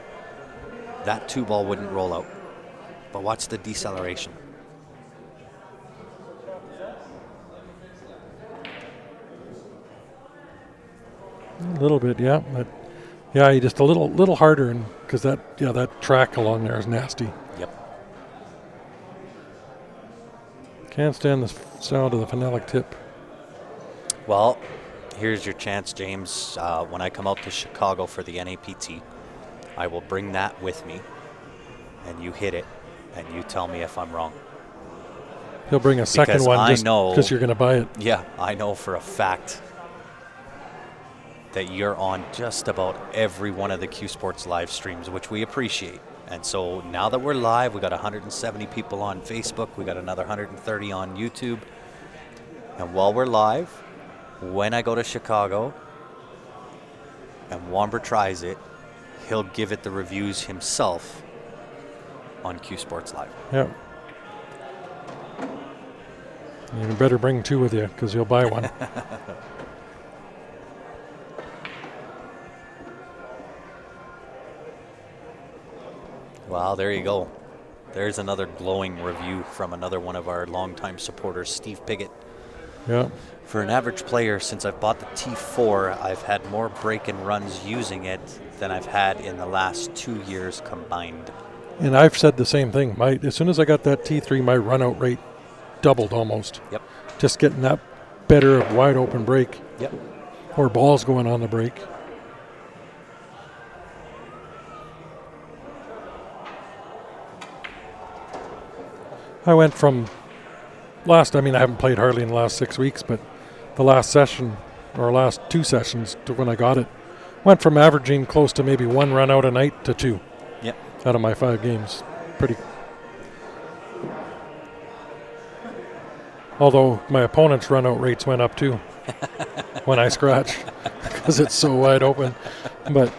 that 2 ball wouldn't roll out. But watch the deceleration. A little bit, yeah. But yeah, he just a little harder, and because that track along there is nasty. Yep. Can't stand the sound of the phenolic tip. Well, here's your chance, James. When I come out to Chicago for the NAPT, I will bring that with me, and you hit it, and you tell me if I'm wrong. He'll bring a second one just because you're going to buy it. Yeah, I know for a fact that you're on just about every one of the Q Sports live streams, which we appreciate. And so now that we're live, we got 170 people on Facebook. We got another 130 on YouTube. And while we're live, when I go to Chicago and Womber tries it, he'll give it the reviews himself on Q Sports Live. Yeah. You better bring 2 with you because you'll buy one. Well, there you go. There's another glowing review from another one of our longtime supporters, Steve Piggott. Yeah. For an average player, since I've bought the T4, I've had more break-and runs using it than I've had in the last 2 years combined. And I've said the same thing. As soon as I got that T3, my run-out rate doubled almost. Yep. Just getting that better of wide open break. Yep. Or balls going on the break. I went from I haven't played hardly in the last 6 weeks, but the last session, or last 2 sessions to when I got it, went from averaging close to maybe 1 run out a night to 2. Yep. Out of my 5 games. Pretty. Although my opponent's run out rates went up too when I scratch because it's so wide open. But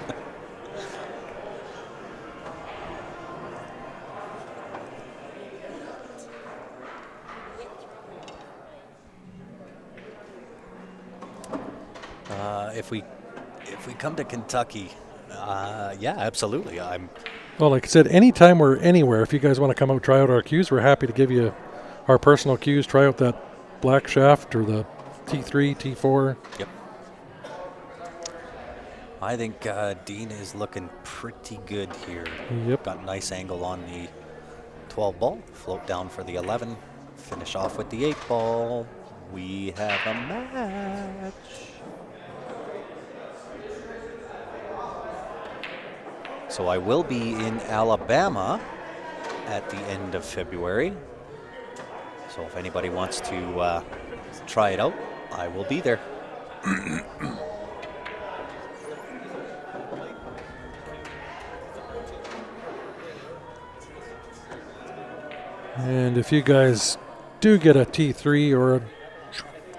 if we come to Kentucky, yeah, absolutely. Well, like I said, anytime we're anywhere, if you guys want to come out, try out our cues, we're happy to give you our personal cues. Try out that black shaft or the T3, T4. Yep. I think Dean is looking pretty good here. Yep. Got a nice angle on the 12 ball. Float down for the 11. Finish off with the 8 ball. We have a match. So I will be in Alabama at the end of February. So if anybody wants to try it out, I will be there. And if you guys do get a T3 or a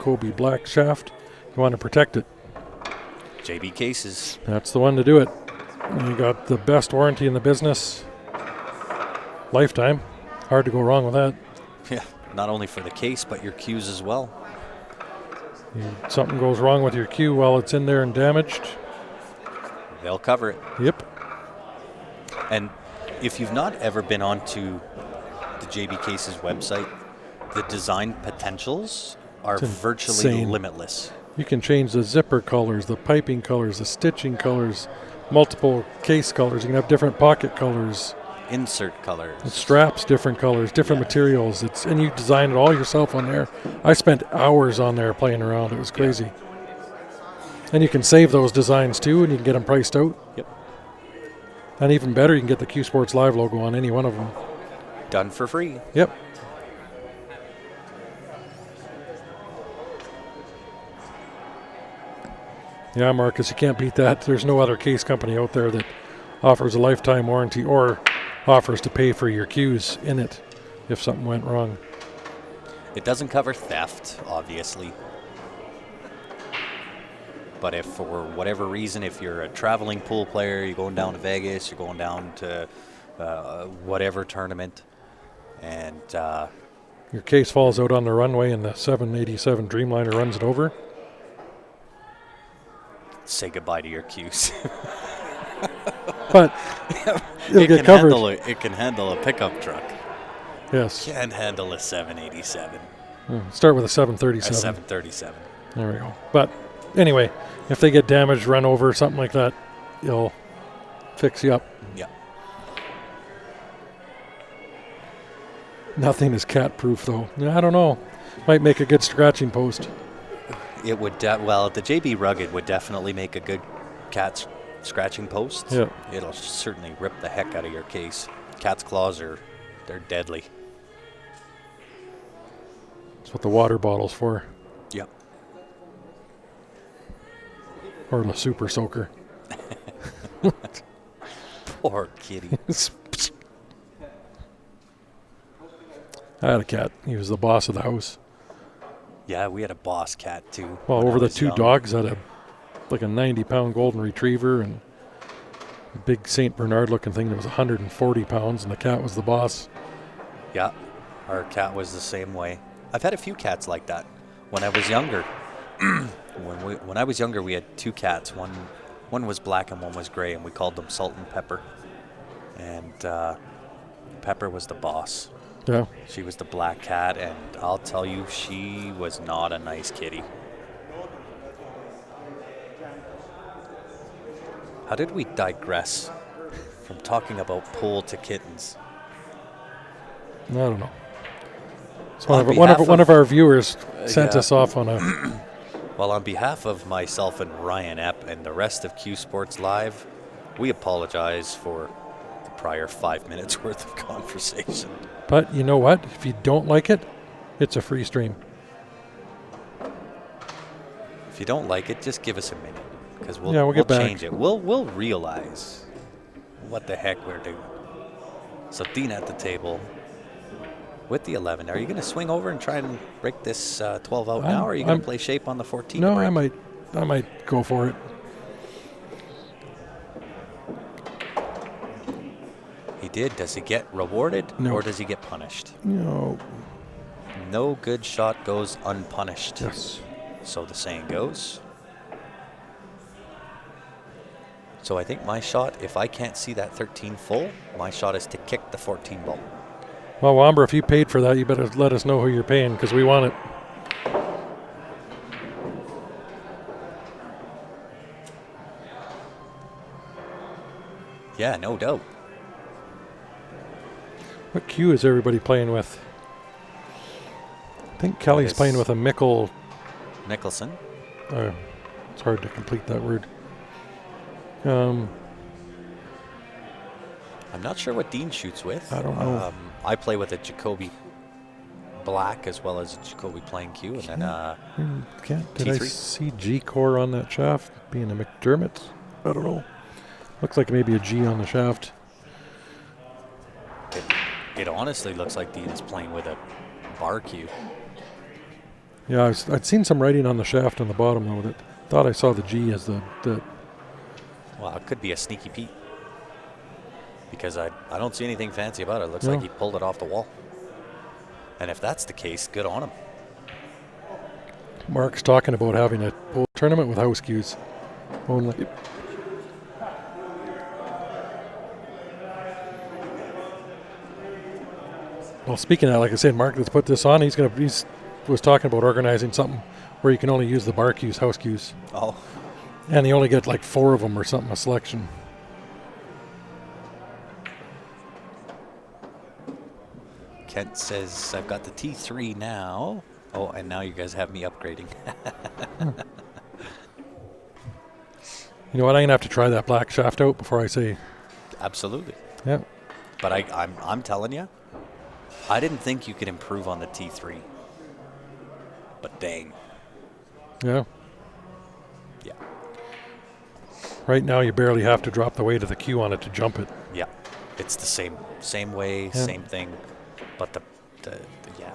Jacoby black shaft, you want to protect it. JB cases. That's the one to do it. You got the best warranty in the business. Lifetime. Hard to go wrong with that. Yeah, not only for the case, but your cues as well. Something goes wrong with your cue while it's in there and damaged. They'll cover it. Yep. And if you've not ever been onto the JB Cases website, the design potentials are virtually insane. Limitless. You can change the zipper colors, the piping colors, the stitching colors, multiple case colors. You can have different pocket colors. Insert colors. The straps, different colors, different materials. And you design it all yourself on there. I spent hours on there playing around. It was crazy. Yeah. And you can save those designs too, and you can get them priced out. Yep. And even better, you can get the Q Sports Live logo on any one of them. Done for free. Yep. Yeah, Marcus, you can't beat that. There's no other case company out there that offers a lifetime warranty or offers to pay for your cues in it if something went wrong. It doesn't cover theft, obviously. But if for whatever reason, if you're a traveling pool player, you're going down to Vegas, you're going down to whatever tournament, and your case falls out on the runway and the 787 Dreamliner runs it over, say goodbye to your cues. But it'll get covered. It can handle a pickup truck. Yes. Can't handle a 787. Start with a 737. A 737. There we go. But anyway, if they get damaged, run over, something like that, it'll fix you up. Yeah. Nothing is cat-proof, though. I don't know. Might make a good scratching post. It would, well, the JB Rugged would definitely make a good cat scratching post. Yeah. It'll certainly rip the heck out of your case. Cat's claws they're deadly. That's what the water bottle's for. Yep. Or the super soaker. Poor kitty. I had a cat. He was the boss of the house. Yeah, we had a boss cat too. Well, over the two dogs, I had like a 90-pound golden retriever and a big St. Bernard-looking thing that was 140 pounds, and the cat was the boss. Yeah, our cat was the same way. I've had a few cats like that. When I was younger, when I was younger, we had two cats. One was black and one was gray, and we called them Salt and Pepper. And Pepper was the boss. Yeah. She was the black cat, and I'll tell you, she was not a nice kitty. How did we digress from talking about pool to kittens? I don't know. So one of our viewers sent us off on a... Well, on behalf of myself and Ryan Epp and the rest of Q Sports Live, we apologize for the prior 5 minutes worth of conversation. But you know what? If you don't like it, it's a free stream. If you don't like it, just give us a minute, because we'll get back. change it. We'll realize what the heck we're doing. So Dean at the table with the 11. Are you going to swing over and try and break this 12 out now, or are you going to play shape on the 14? No, I might go for it. He did. Does he get rewarded, or does he get punished? No. No good shot goes unpunished. Yes. So the saying goes. So I think my shot, if I can't see that 13 full, my shot is to kick the 14 ball. Well, Womber, if you paid for that, you better let us know who you're paying, because we want it. Yeah, no doubt. What cue is everybody playing with? I think Kelly's playing with a Nicholson. It's hard to complete that word. I'm not sure what Dean shoots with. I don't know. I play with a Jacoby Black as well as a Jacoby Plain Q, and then Did I see G-core on that shaft being a McDermott? I don't know. Looks like maybe a G on the shaft. It honestly looks like Dean is playing with a bar Q. Yeah, I'd seen some writing on the shaft on the bottom, though. That thought I saw the G as the Well, it could be a sneaky Pete. Because I don't see anything fancy about it. It looks No. like he pulled it off the wall. And if that's the case, good on him. Mark's talking about having a pool tournament with house cues only. Well, speaking of that, like I said, Mark, let's put this on. He's was talking about organizing something where you can only use the bar cues, house cues, Oh, and you only get like 4 of them or something, a selection. Kent says, I've got the T3 now. Oh, and now you guys have me upgrading. You know what? I'm gonna have to try that black shaft out before I say. Absolutely. Yeah. But I'm telling you, I didn't think you could improve on the T3. But dang. Yeah. Yeah. Right now, you barely have to drop the weight of the cue on it to jump it. Yeah. It's the same way, same thing. But the yeah.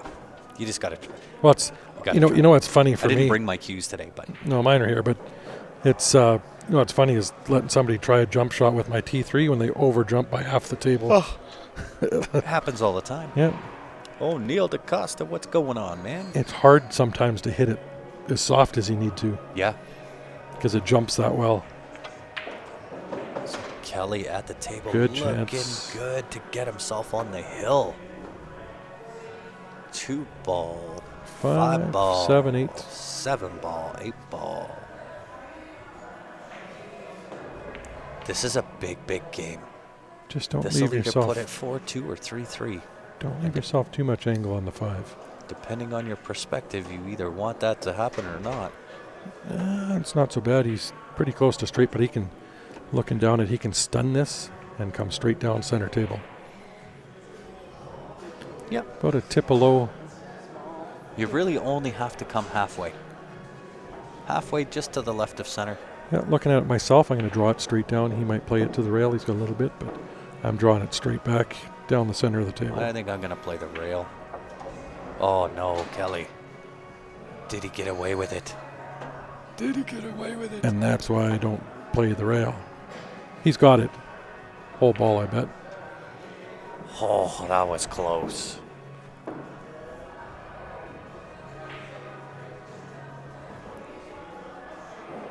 You just got to try. Well, it's you know what's funny for I didn't me. bring my cues today, but No, mine are here, but it's you know what's funny is letting somebody try a jump shot with my T3 when they over jump by half the table. oh, it happens all the time. Yeah. Oh, Neil DaCosta, what's going on, man? It's hard sometimes to hit it as soft as you need to Yeah. because it jumps that well. So Kelly at the table Good looking chance. good to get himself on the hill. 2 ball, 5 ball, 7, 8. 7 ball, 8 ball. This is a big game. Just don't This leave will either yourself. put it 4-2 or 3-3. Don't leave yourself too much angle on the 5. Depending on your perspective, you either want that to happen or not. It's not so bad. He's pretty close to straight, but he can, looking down it, he can stun this and come straight down center table. Yep. About a tip below. You really only have to come halfway. Halfway just to the left of center. Yeah, looking at it myself, I'm going to draw it straight down. He might play it to the rail. He's got a little bit, but I'm drawing it straight back down the center of the table. I think I'm going to play the rail. Oh, no, Kelly. Did he get away with it? Did he get away with it? And that's why I don't play the rail. He's got it. Whole ball, I bet. Oh, that was close.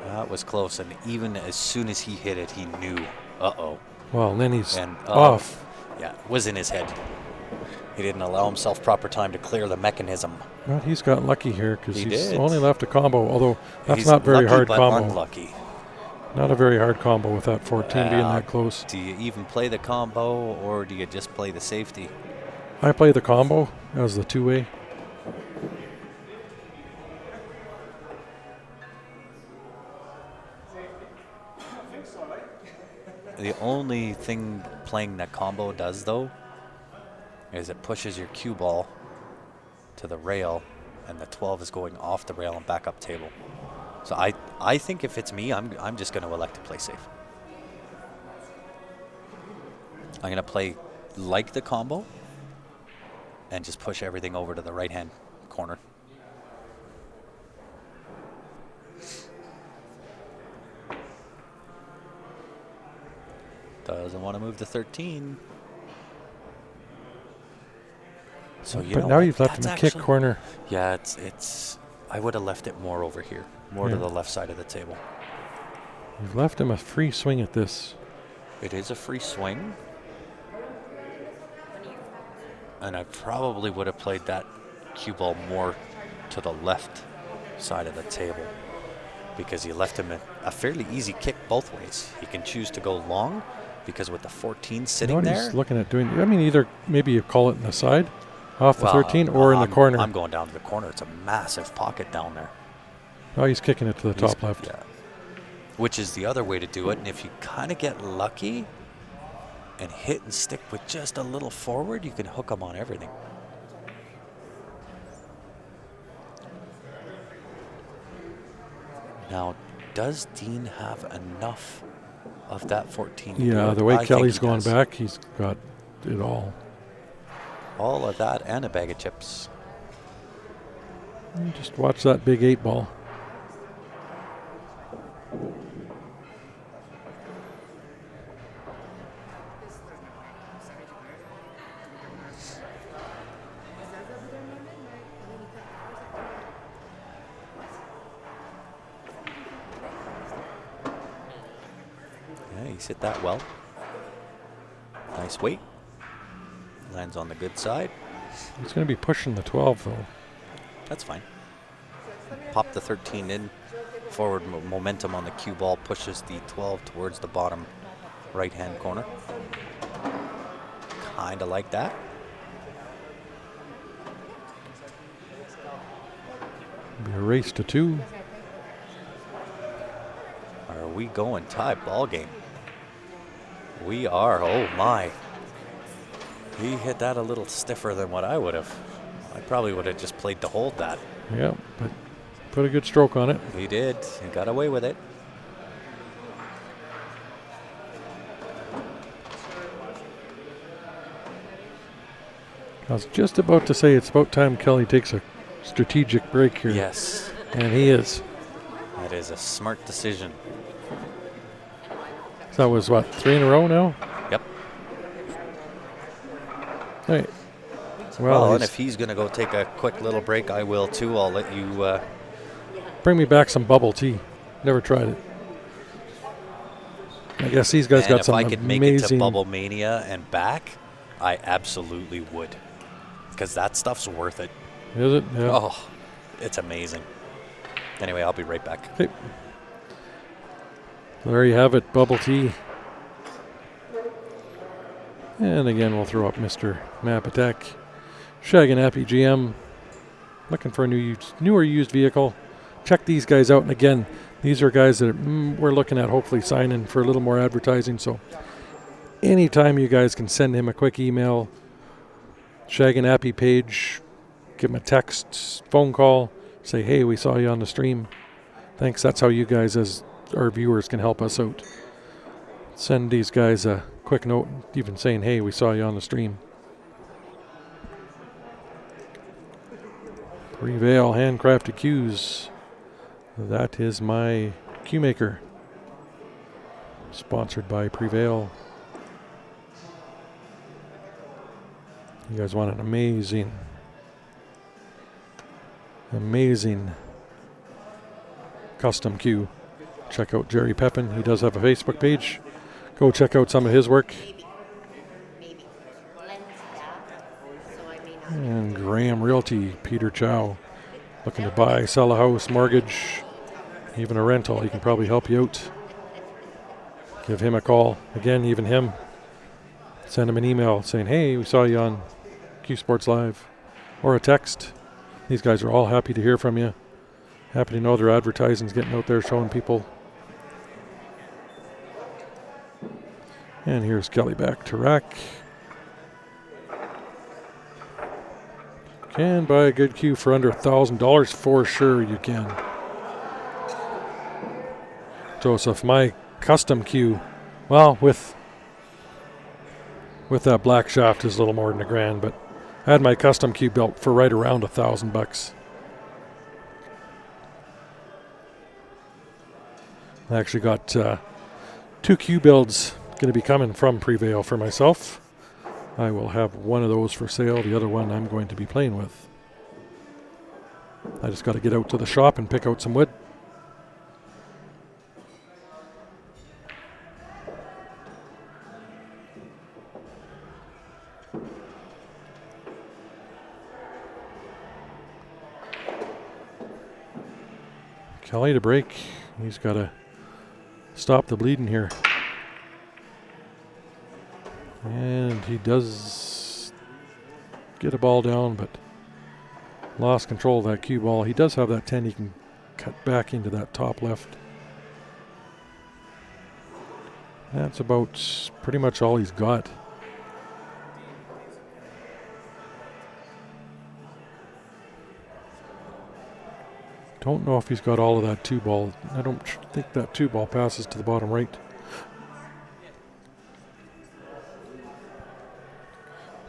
That was close, and even as soon as he hit it, he knew, uh-oh. Well, and then he's And off. Yeah, it was in his head. He didn't allow himself proper time to clear the mechanism. Well, he's got lucky here because He he's did. only left a combo, although that's He's not very lucky hard but combo. unlucky. Not a very hard combo with that 14 being that close. Do you even play the combo, or do you just play the safety? I play the combo as the two-way. The only thing playing that combo does, though, is it pushes your cue ball to the rail, and the 12 is going off the rail and back up table. So I think if it's me, I'm just going to elect to play safe. I'm going to play like the combo and just push everything over to the right-hand corner. Doesn't want to move to 13. So you But know now what? you've left him That's a kick actually- corner. Yeah, it's. I would have left it more over here, more to Yeah. the left side of the table. You've left him a free swing at this. It is a free swing. And I probably would have played that cue ball more to the left side of the table because you left him a fairly easy kick both ways. He can choose to go long because with the 14 You sitting know what there. he's looking at doing? I mean, either maybe you call it in the side, off the well, 13, or in the corner. I'm going down to the corner. It's a massive pocket down there. Oh, he's kicking it to the top left. Yeah. Which is the other way to do it. And if you kind of get lucky and hit and stick with just a little forward, you can hook them on everything. Now, does Dean have enough of that 14? to do Yeah, it? the way I think Kelly's he going does. back, he's got it all. All of that and a bag of chips. Just watch that big 8-ball. Yeah, he's hit that well. Nice weight. Lands on the good side. He's going to be pushing the 12, though. That's fine. Pop the 13 in. Forward momentum on the cue ball pushes the 12 towards the bottom right-hand corner. Kind of like that. Be a race to 2. Are we going tie ball game? We are. Oh my. He hit that a little stiffer than what I would have. I probably would have just played to hold that. Yeah, but put a good stroke on it. He did. He got away with it. I was just about to say it's about time Kelly takes a strategic break here. Yes. And he is. That is a smart decision. So that was, what, 3 in a row now? Yep. Hey. Well, and if he's going to go take a quick little break, I will too. I'll let you... bring me back some bubble tea. Never tried it. I guess these guys got some amazing... if I could make it to Bubble Mania and back, I absolutely would. Because that stuff's worth it. Is it? Yeah. Oh, it's amazing. Anyway, I'll be right back. Okay. There you have it, bubble tea. And again, we'll throw up Mr. Map Attack. Shaggin' Happy GM. Looking for a newer used vehicle. Check these guys out. And again, these are guys that we're looking at hopefully signing for a little more advertising. So anytime you guys can send him a quick email, Shaggin' Happy page, give him a text, phone call, say, hey, we saw you on the stream. Thanks. That's how you guys as our viewers can help us out. Send these guys a quick note, even saying, hey, we saw you on the stream. Prevail handcrafted cues. That is my cue maker. Sponsored by Prevail. You guys want an amazing custom cue. Check out Jerry Pepin. He does have a Facebook page. Go check out some of his work. And Graham Realty, Peter Chow. Looking to buy, sell a house, mortgage, even a rental. He can probably help you out. Give him a call. Again, even him. Send him an email saying, hey, we saw you on Q Sports Live. Or a text. These guys are all happy to hear from you. Happy to know their advertising's getting out there, showing people. And here's Kelly back to rack. Can buy a good cue for under $1,000 for sure you can. Joseph, my custom cue, well, with that black shaft is a little more than $1,000, but I had my custom cue built for right around $1,000. I actually got 2 cue builds going to be coming from Prevail for myself. I will have one of those for sale. The other one I'm going to be playing with. I just got to get out to the shop and pick out some wood. Kelly to break. He's got to stop the bleeding here. And he does get a ball down, but lost control of that cue ball. He does have that 10 he can cut back into that top left. That's about pretty much all he's got. Don't know if he's got all of that 2 ball. I don't think that 2 ball passes to the bottom right.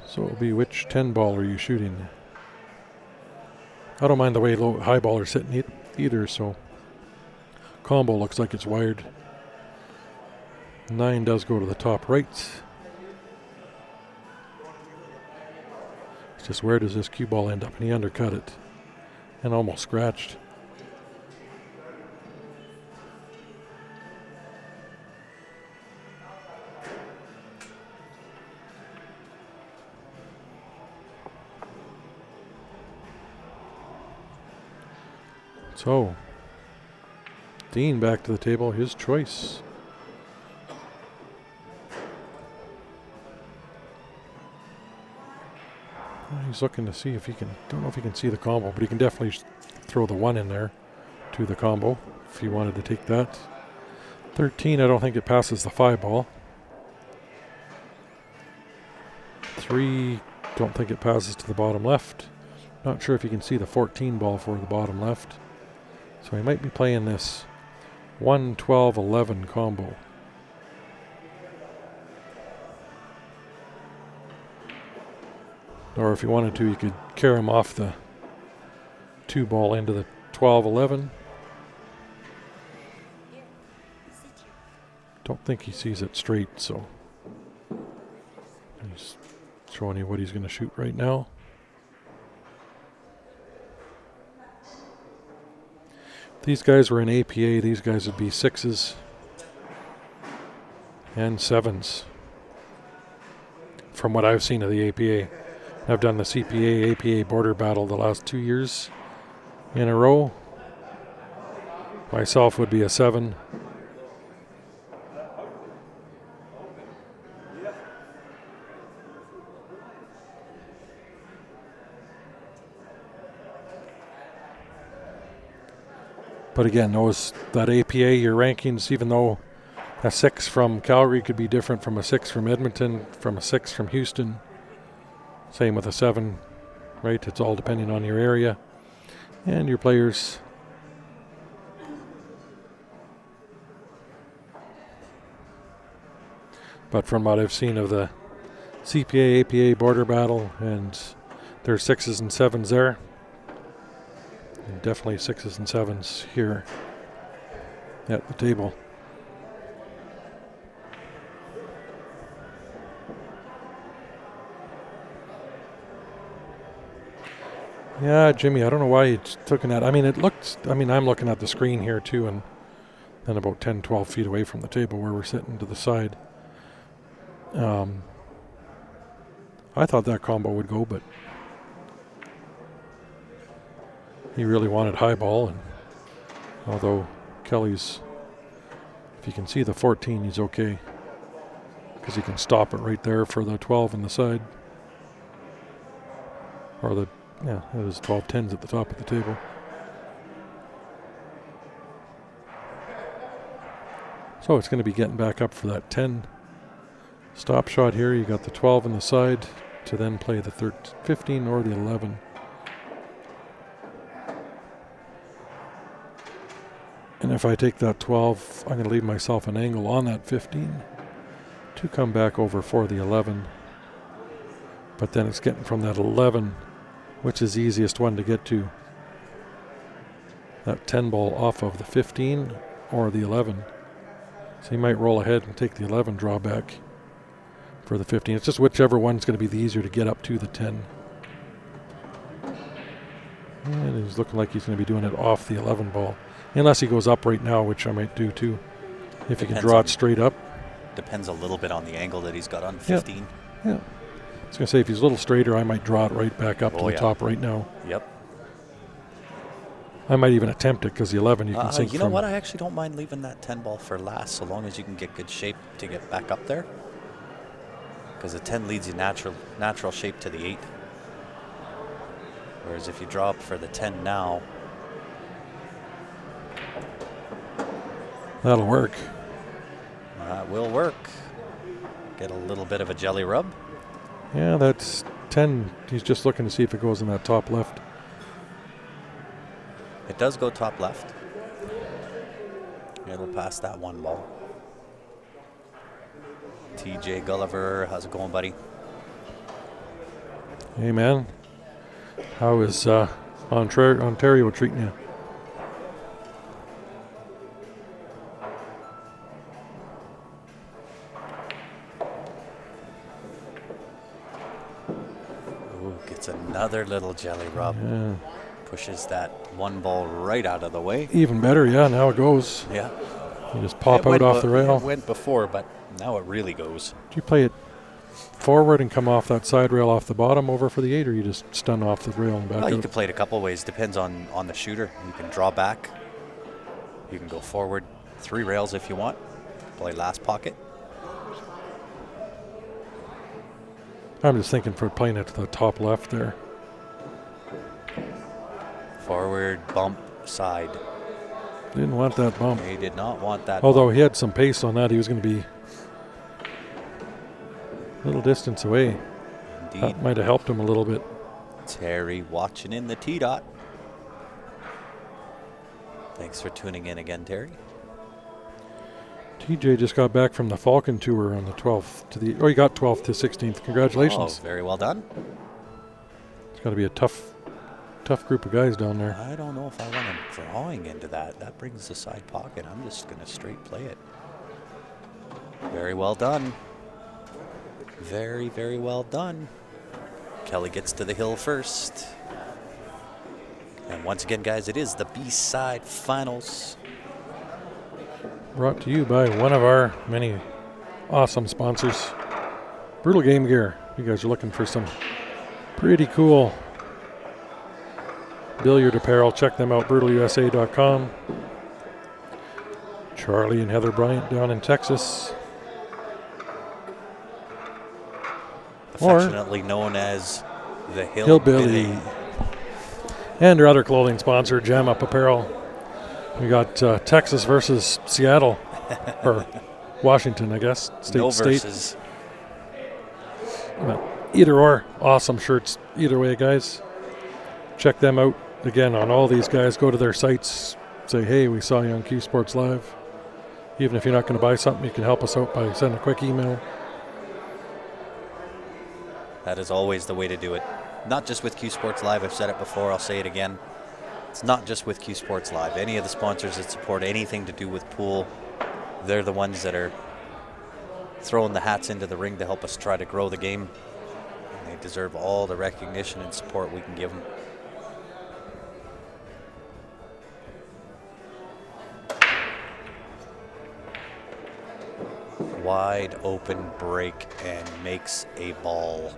So it'll be which 10 ball are you shooting? I don't mind the way high ball are sitting either, so combo looks like it's wired. 9 does go to the top right. It's just where does this cue ball end up? And he undercut it and almost scratched. So, Dean back to the table, his choice. He's looking to see if he can, don't know if he can see the combo, but he can definitely throw the 1 in there to the combo if he wanted to take that. 13, I don't think it passes the 5 ball. 3, don't think it passes to the bottom left. Not sure if you can see the 14 ball for the bottom left. So he might be playing this 1, 12, 11 combo. Or if you wanted to, you could carry him off the 2 ball into the 12, 11. Don't think he sees it straight, so he's showing you what he's going to shoot right now. These guys were in APA. These guys would be 6s and 7s from what I've seen of the APA. I've done the CPA, APA border battle the last 2 years in a row. Myself would be a 7. But again, that APA, your rankings, even though a 6 from Calgary could be different from a 6 from Edmonton, from a 6 from Houston. Same with a 7, right? It's all depending on your area and your players. But from what I've seen of the CPA, APA border battle, and there's 6s and 7s there. And definitely 6s and 7s here at the table. Yeah, Jimmy, I don't know why he's looking at. I mean, I'm looking at the screen here too, and then about 10, 12 feet away from the table where we're sitting to the side. I thought that combo would go, but he really wanted high ball, and although Kelly's, if you can see the 14, he's okay because he can stop it right there for the 12 on the side, or it was 12 10s at the top of the table. So it's going to be getting back up for that 10 stop shot here. You got the 12 on the side to then play the 15 or the 11. And if I take that 12, I'm going to leave myself an angle on that 15 to come back over for the 11. But then it's getting from that 11, which is the easiest one to get to, that 10 ball off of the 15 or the 11. So you might roll ahead and take the 11 drawback for the 15. It's just whichever one's going to be the easier to get up to the 10. And he's looking like he's going to be doing it off the 11 ball. Unless he goes up right now, which I might do too. If he can draw it straight up. Depends a little bit on the angle that he's got on 15. Yeah. I was going to say, if he's a little straighter, I might draw it right back up to the top right now. Yep. I might even attempt it because the 11 you can sink You know what? I actually don't mind leaving that 10 ball for last, so long as you can get good shape to get back up there. Because the 10 leads you natural shape to the 8. Whereas if you draw up for the 10 now, that'll work. That will work. Get a little bit of a jelly rub. Yeah, that's 10. He's just looking to see if it goes in that top left. It does go top left. It'll pass that 1 ball. TJ Gulliver, how's it going, buddy? Hey, man. How is Ontario treating you. Ooh, gets another little jelly rub. Yeah. Pushes that one ball right out of the way. Even better, yeah, now it goes. Yeah. You just pop out off the rail. It went before, but now it really goes. Do you play it forward and come off that side rail off the bottom over for the 8, or you just stun off the rail and back Well, out? you can play it a couple ways. Depends on the shooter. You can draw back. You can go forward 3 rails if you want. Play last pocket. I'm just thinking for playing it to the top left there. Forward, bump, side. Didn't want that bump. He did not want that Although bump. he had some pace on that, he was going to be a little distance away. Indeed. That might have helped him a little bit. Terry watching in the T-dot. Thanks for tuning in again, Terry. TJ just got back from the Falcon Tour on the 12th to the. Oh, he got 12th to 16th. Congratulations. Oh, very well done. It's got to be a tough group of guys down there. I don't know if I want him drawing into that. That brings the side pocket. I'm just going to straight play it. Very well done. Very, very well done. Kelly gets to the hill first. And once again, guys, it is the B-side finals. Brought to you by one of our many awesome sponsors, Brutal Game Gear. You guys are looking for some pretty cool billiard apparel. Check them out, brutalusa.com. Charlie and Heather Bryant down in Texas. Affectionately known as the Hillbilly. And our other clothing sponsor, Jam Up Apparel. We got Texas versus Seattle, or Washington, I guess. State. Versus. But either or, awesome shirts. Either way, guys. Check them out. Again, on all these guys, go to their sites. Say, hey, we saw you on Q Sports Live. Even if you're not going to buy something, you can help us out by sending a quick email. That is always the way to do it. Not just with Q Sports Live. I've said it before. I'll say it again. It's not just with Q Sports Live. Any of the sponsors that support anything to do with pool, they're the ones that are throwing the hats into the ring to help us try to grow the game. And they deserve all the recognition and support we can give them. Wide open break and makes a ball.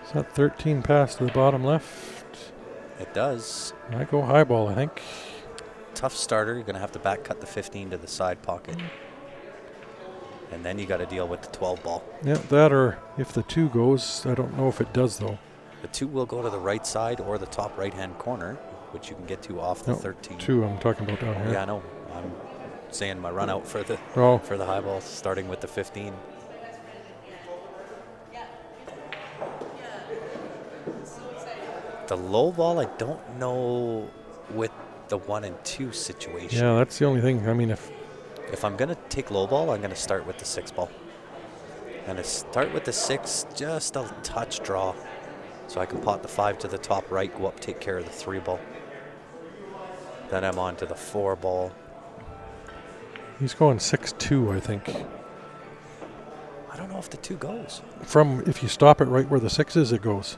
Is that 13 past to the bottom left? It does. I go high ball, I think. Tough starter. You're going to have to back cut the 15 to the side pocket. And then you got to deal with the 12 ball. Yeah, that or if the 2 goes, I don't know if it does though. The 2 will go to the right side or the top right-hand corner, which you can get to off the No, 13. 2 I'm talking about down here. Yeah, I know. I'm saying my run out for the high ball, starting with the 15. The low ball, I don't know with the 1 and 2 situation. Yeah, that's the only thing. I mean, If I'm going to take low ball, I'm going to start with the 6 ball. I'm going to start with the 6, just a touch draw. So I can pot the 5 to the top right, go up, take care of the 3 ball. Then I'm on to the 4 ball. he's going 6-2, I think. I don't know if the 2 goes. From if you stop it right where the 6 is, it goes.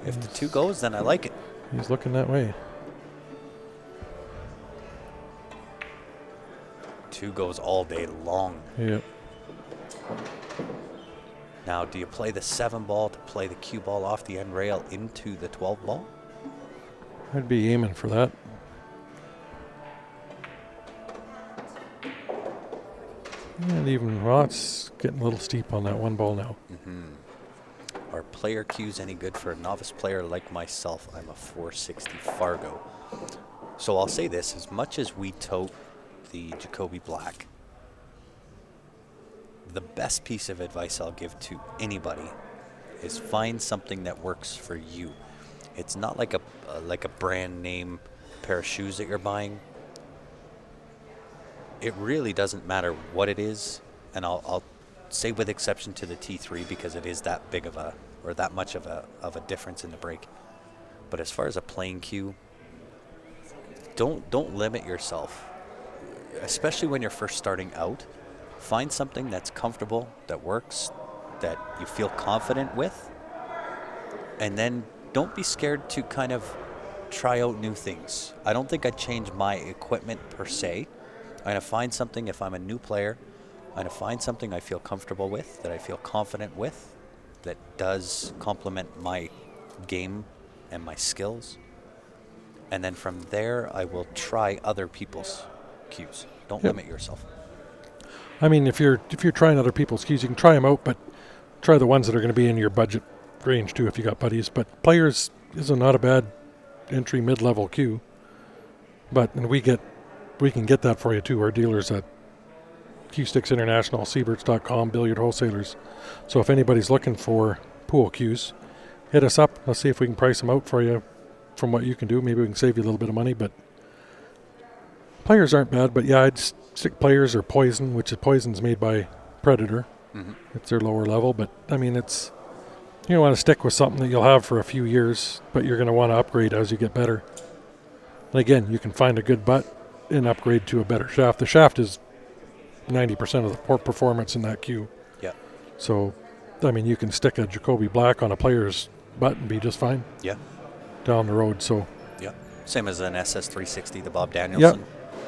If the 2 goes, then I like it. He's looking that way. 2 goes all day long. Yeah. Now, do you play the 7 ball to play the cue ball off the end rail into the 12 ball? I'd be aiming for that. And even, well, it's getting a little steep on that 1 ball now. Are player cues any good for a novice player like myself? I'm a 460 Fargo. So I'll say this, as much as we tote the Jacoby Black, the best piece of advice I'll give to anybody is find something that works for you. It's not like a brand name pair of shoes that you're buying. it really doesn't matter what it is, and I'll say with exception to the T3 because it is that big of a, or that much of a difference in the break. But as far as a playing cue, don't limit yourself, especially when you're first starting out. Find something that's comfortable, that works, that you feel confident with, and then don't be scared to kind of try out new things. I don't think I'd change my equipment per se. I'm going to find something, if I'm a new player, I'm going to find something I feel comfortable with, that I feel confident with, that does complement my game and my skills. And then from there, I will try other people's cues. Don't limit yourself. I mean, if you're trying other people's cues, you can try them out, but try the ones that are going to be in your budget range too if you got buddies. But Players is not a bad entry mid-level cue. And we can get that for you too. Our dealers at Cue Sticks International, Seabirds.com, billiard wholesalers. So if anybody's looking for pool cues, hit us up. Let's see if we can price them out for you from what you can do. Maybe we can save you a little bit of money, but Players aren't bad. But yeah, I'd stick Players or Poison, which is Poison's made by Predator. Mm-hmm. It's their lower level, but I mean, it's, you want to stick with something that you'll have for a few years, but you're going to want to upgrade as you get better. And again, you can find a good butt and upgrade to a better shaft. The shaft is 90% of the performance in that cue. Yeah. So, I mean, you can stick a Jacoby Black on a Player's butt and be just fine. Yeah. Down the road. So. Yeah. Same as an SS360, the Bob Danielson. Yeah.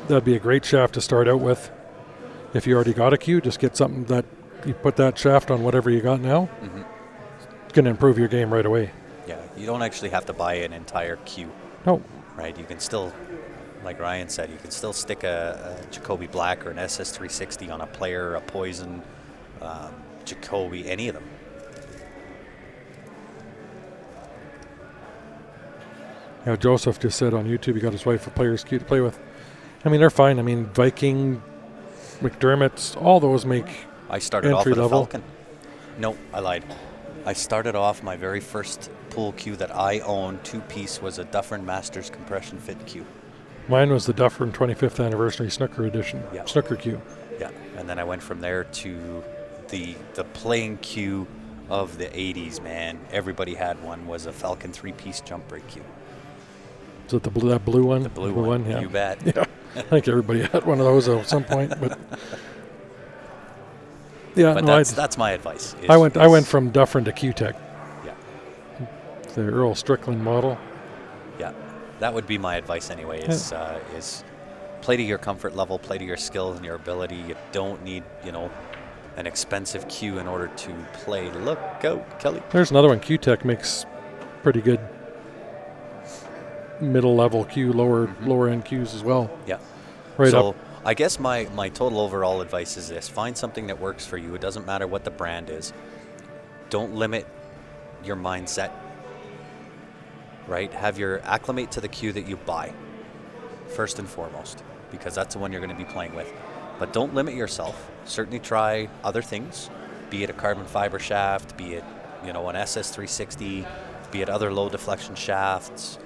That'd be a great shaft to start out with. If you already got a cue, just get something that you put that shaft on whatever you got now. Mm-hmm. It's going to improve your game right away. Yeah. You don't actually have to buy an entire cue. No. Right. You can still, like Ryan said, you can still stick a Jacoby Black or an SS360 on a Player, a Poison, Jacoby, any of them. Yeah, Joseph just said on YouTube he got his wife a Player's cue to play with. I mean, they're fine. I mean, Viking, McDermott's, all those make I started off with level. a Falcon. No, I lied. I started off, my very first pool cue that I owned, two-piece, was a Dufferin Masters compression fit cue. Mine was the Dufferin 25th Anniversary Snooker Edition. Yeah. Snooker cue. Yeah, and then I went from there to the playing cue of the 80s, man. Everybody had one, was a Falcon three-piece jump break cue. Is it that blue one? The blue one, yeah. You bet. Yeah, I think everybody had one of those at some point. But yeah, But no, that's my advice. I went from Dufferin to Q-Tech. Yeah. The Earl Strickland model. Yeah, that would be my advice anyway, is play to your comfort level, play to your skills and your ability. You don't need, an expensive cue in order to play. Look out, Kelly. There's another one. Q-Tech makes pretty good middle level cue, lower end cues as well. Yeah. Right so up. I guess my total overall advice is this: find something that works for you. It doesn't matter what the brand is. Don't limit your mindset. Right? Have your acclimate to the cue that you buy first and foremost, because that's the one you're going to be playing with. But don't limit yourself. Certainly try other things, be it a carbon fiber shaft, be it an SS360, be it other low deflection shafts.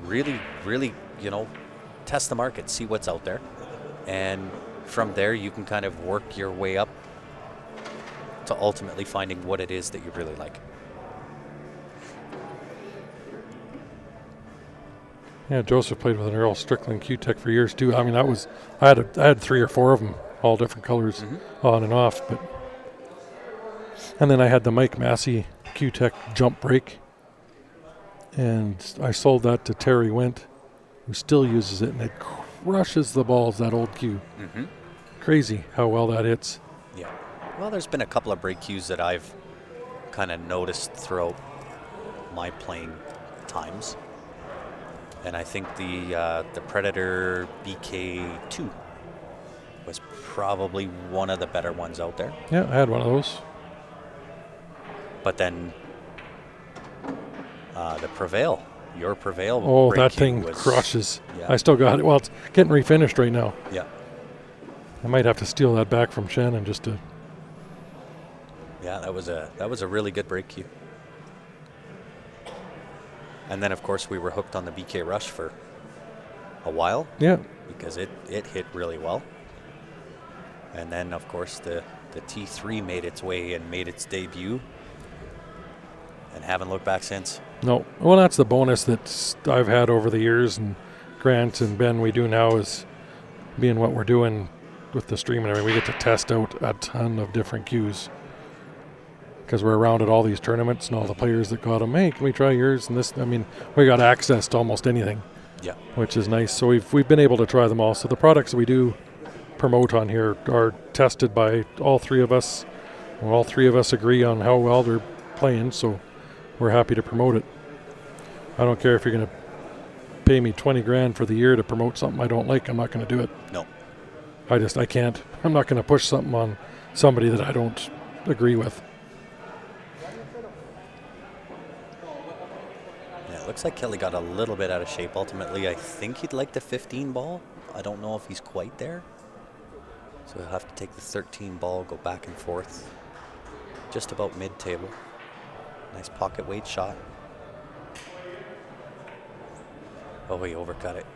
Really, test the market, see what's out there, and from there you can kind of work your way up to ultimately finding what it is that you really like. Yeah, Joseph played with an Earl Strickland Q-Tech for years too. I mean, I had 3 or 4 of them, all different colors, on and off. And then I had the Mike Massey Q-Tech jump break, and I sold that to Terry Went, who still uses it, and it crushes the balls, that old cue. Mm-hmm. Crazy how well that hits. Yeah. Well, there's been a couple of break cues that I've kind of noticed throughout my playing times. And I think the Predator BK2 was probably one of the better ones out there. Yeah, I had one of those. But then the Prevail, your Prevail. Oh, that thing crushes. Yeah. I still got it. Well, it's getting refinished right now. Yeah. I might have to steal that back from Shannon just to. Yeah, that was a really good break cue. And then, of course, we were hooked on the BK Rush for a while. Yeah. Because it hit really well. And then, of course, the T3 made its way and made its debut. And haven't looked back since. No. Well, that's the bonus that I've had over the years, and Grant and Ben, we do now, is being what we're doing with the stream and everything. We get to test out a ton of different cues because we're around at all these tournaments and all the players that got them. Hey, can we try yours? And this, I mean, we got access to almost anything. Yeah. Which is nice. So we've been able to try them all. So the products we do promote on here are tested by all three of us. Well, all three of us agree on how well they're playing, so we're happy to promote it. I don't care if you're going to pay me 20 grand for the year to promote something I don't like. I'm not going to do it. No. I can't. I'm not going to push something on somebody that I don't agree with. Yeah, it looks like Kelly got a little bit out of shape ultimately. I think he'd like the 15 ball. I don't know if he's quite there. So he'll have to take the 13 ball, go back and forth. Just about mid-table. Nice pocket weight shot. Oh, he overcut it.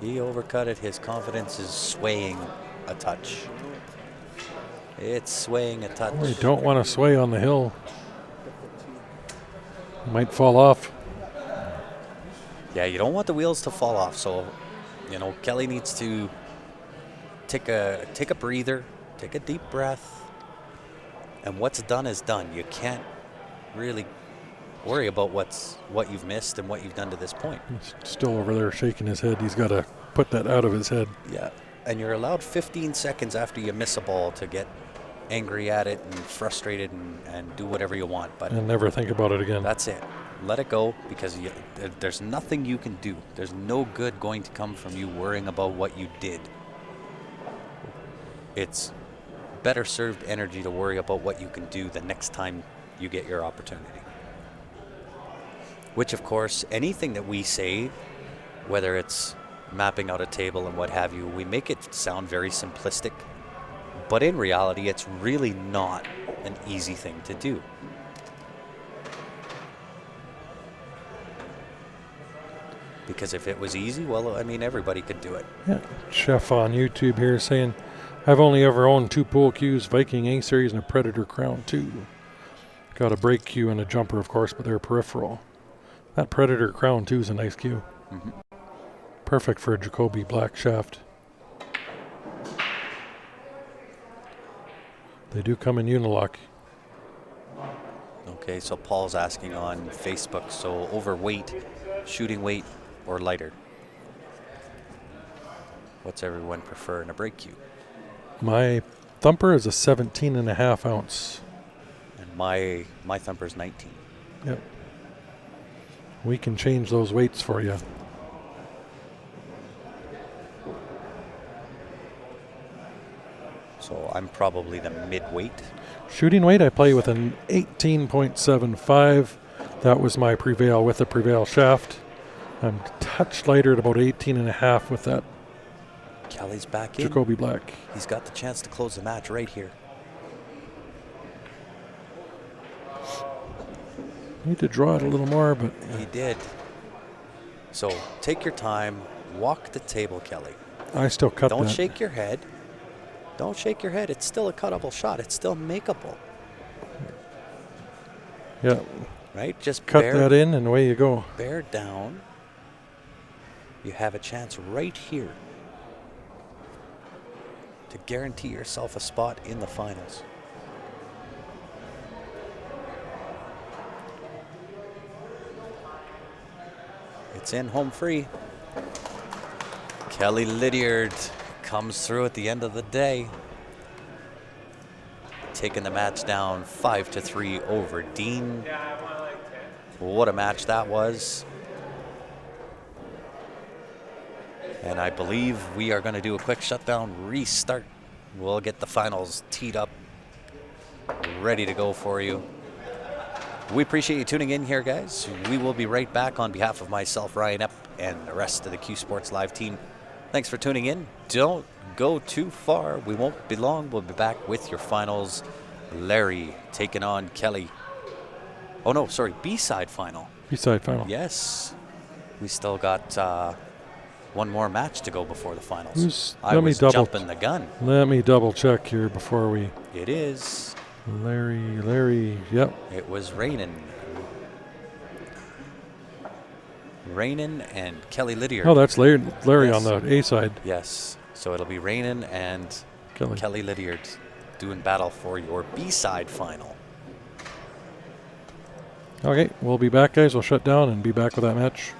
He overcut it. His confidence is swaying a touch. It's swaying a touch. We don't want to sway on the hill. Might fall off. Yeah, you don't want the wheels to fall off. So, Kelly needs to take a breather, take a deep breath. And what's done is done. You can't really worry about what you've missed and what you've done to this point. He's still over there shaking his head. He's got to put that out of his head. Yeah, and you're allowed 15 seconds after you miss a ball to get angry at it and frustrated and do whatever you want. But And never think about it again. that's it. Let it go, because there's nothing you can do. There's no good going to come from you worrying about what you did. It's better served energy to worry about what you can do the next time you get your opportunity. Which, of course, anything that we say, whether it's mapping out a table and what have you, we make it sound very simplistic. But in reality, it's really not an easy thing to do. Because if it was easy, well, I mean, everybody could do it. Yeah. Chef on YouTube here saying, I've only ever owned 2 pool cues, Viking A Series and a Predator Crown 2. Got a brake cue and a jumper, of course, but they're peripheral. That Predator Crown 2 is a nice cue. Mm-hmm. Perfect for a Jacoby black shaft. They do come in unilock. Okay, so Paul's asking on Facebook, so overweight, shooting weight, or lighter? What's everyone prefer in a brake cue? My thumper is a 17.5 ounce. And my thumper is 19. Yep. We can change those weights for you. So I'm probably the mid-weight. Shooting weight, I play with an 18.75. That was my Prevail with the Prevail shaft. I'm a touch lighter at about 18.5 with that Kelly's back in. Jacoby black. He's got the chance to close the match right here. Need to draw it a little more, but He did. So take your time, walk the table, Kelly. I still cut Don't that. shake your head. Don't shake your head. It's still a cuttable shot. It's still makeable, Yeah, right? Just cut that in and away you go. bear down. You have a chance right here to guarantee yourself a spot in the finals. It's in, home free. Kelly Lydiard comes through at the end of the day, taking the match down 5-3 over Dean. What a match that was. And I believe we are going to do a quick shutdown restart. We'll get the finals teed up, ready to go for you. We appreciate you tuning in here, guys. We will be right back on behalf of myself, Ryan Epp, and the rest of the Q Sports Live team. Thanks for tuning in. Don't go too far. We won't be long. We'll be back with your finals. Larry taking on Kelly. Oh, no, sorry, B-side final. B-side final. Yes. We still got one more match to go before the finals. Let I me was double jumping the gun. Let me double check here before we. It is. Larry. Yep. It was Rainan. Rainan and Kelly Lydiard. Oh, that's Larry Yes. on the A side. Yes. So it'll be Rainan and Kelly Lydiard doing battle for your B-side final. Okay, we'll be back, guys. We'll shut down and be back with that match.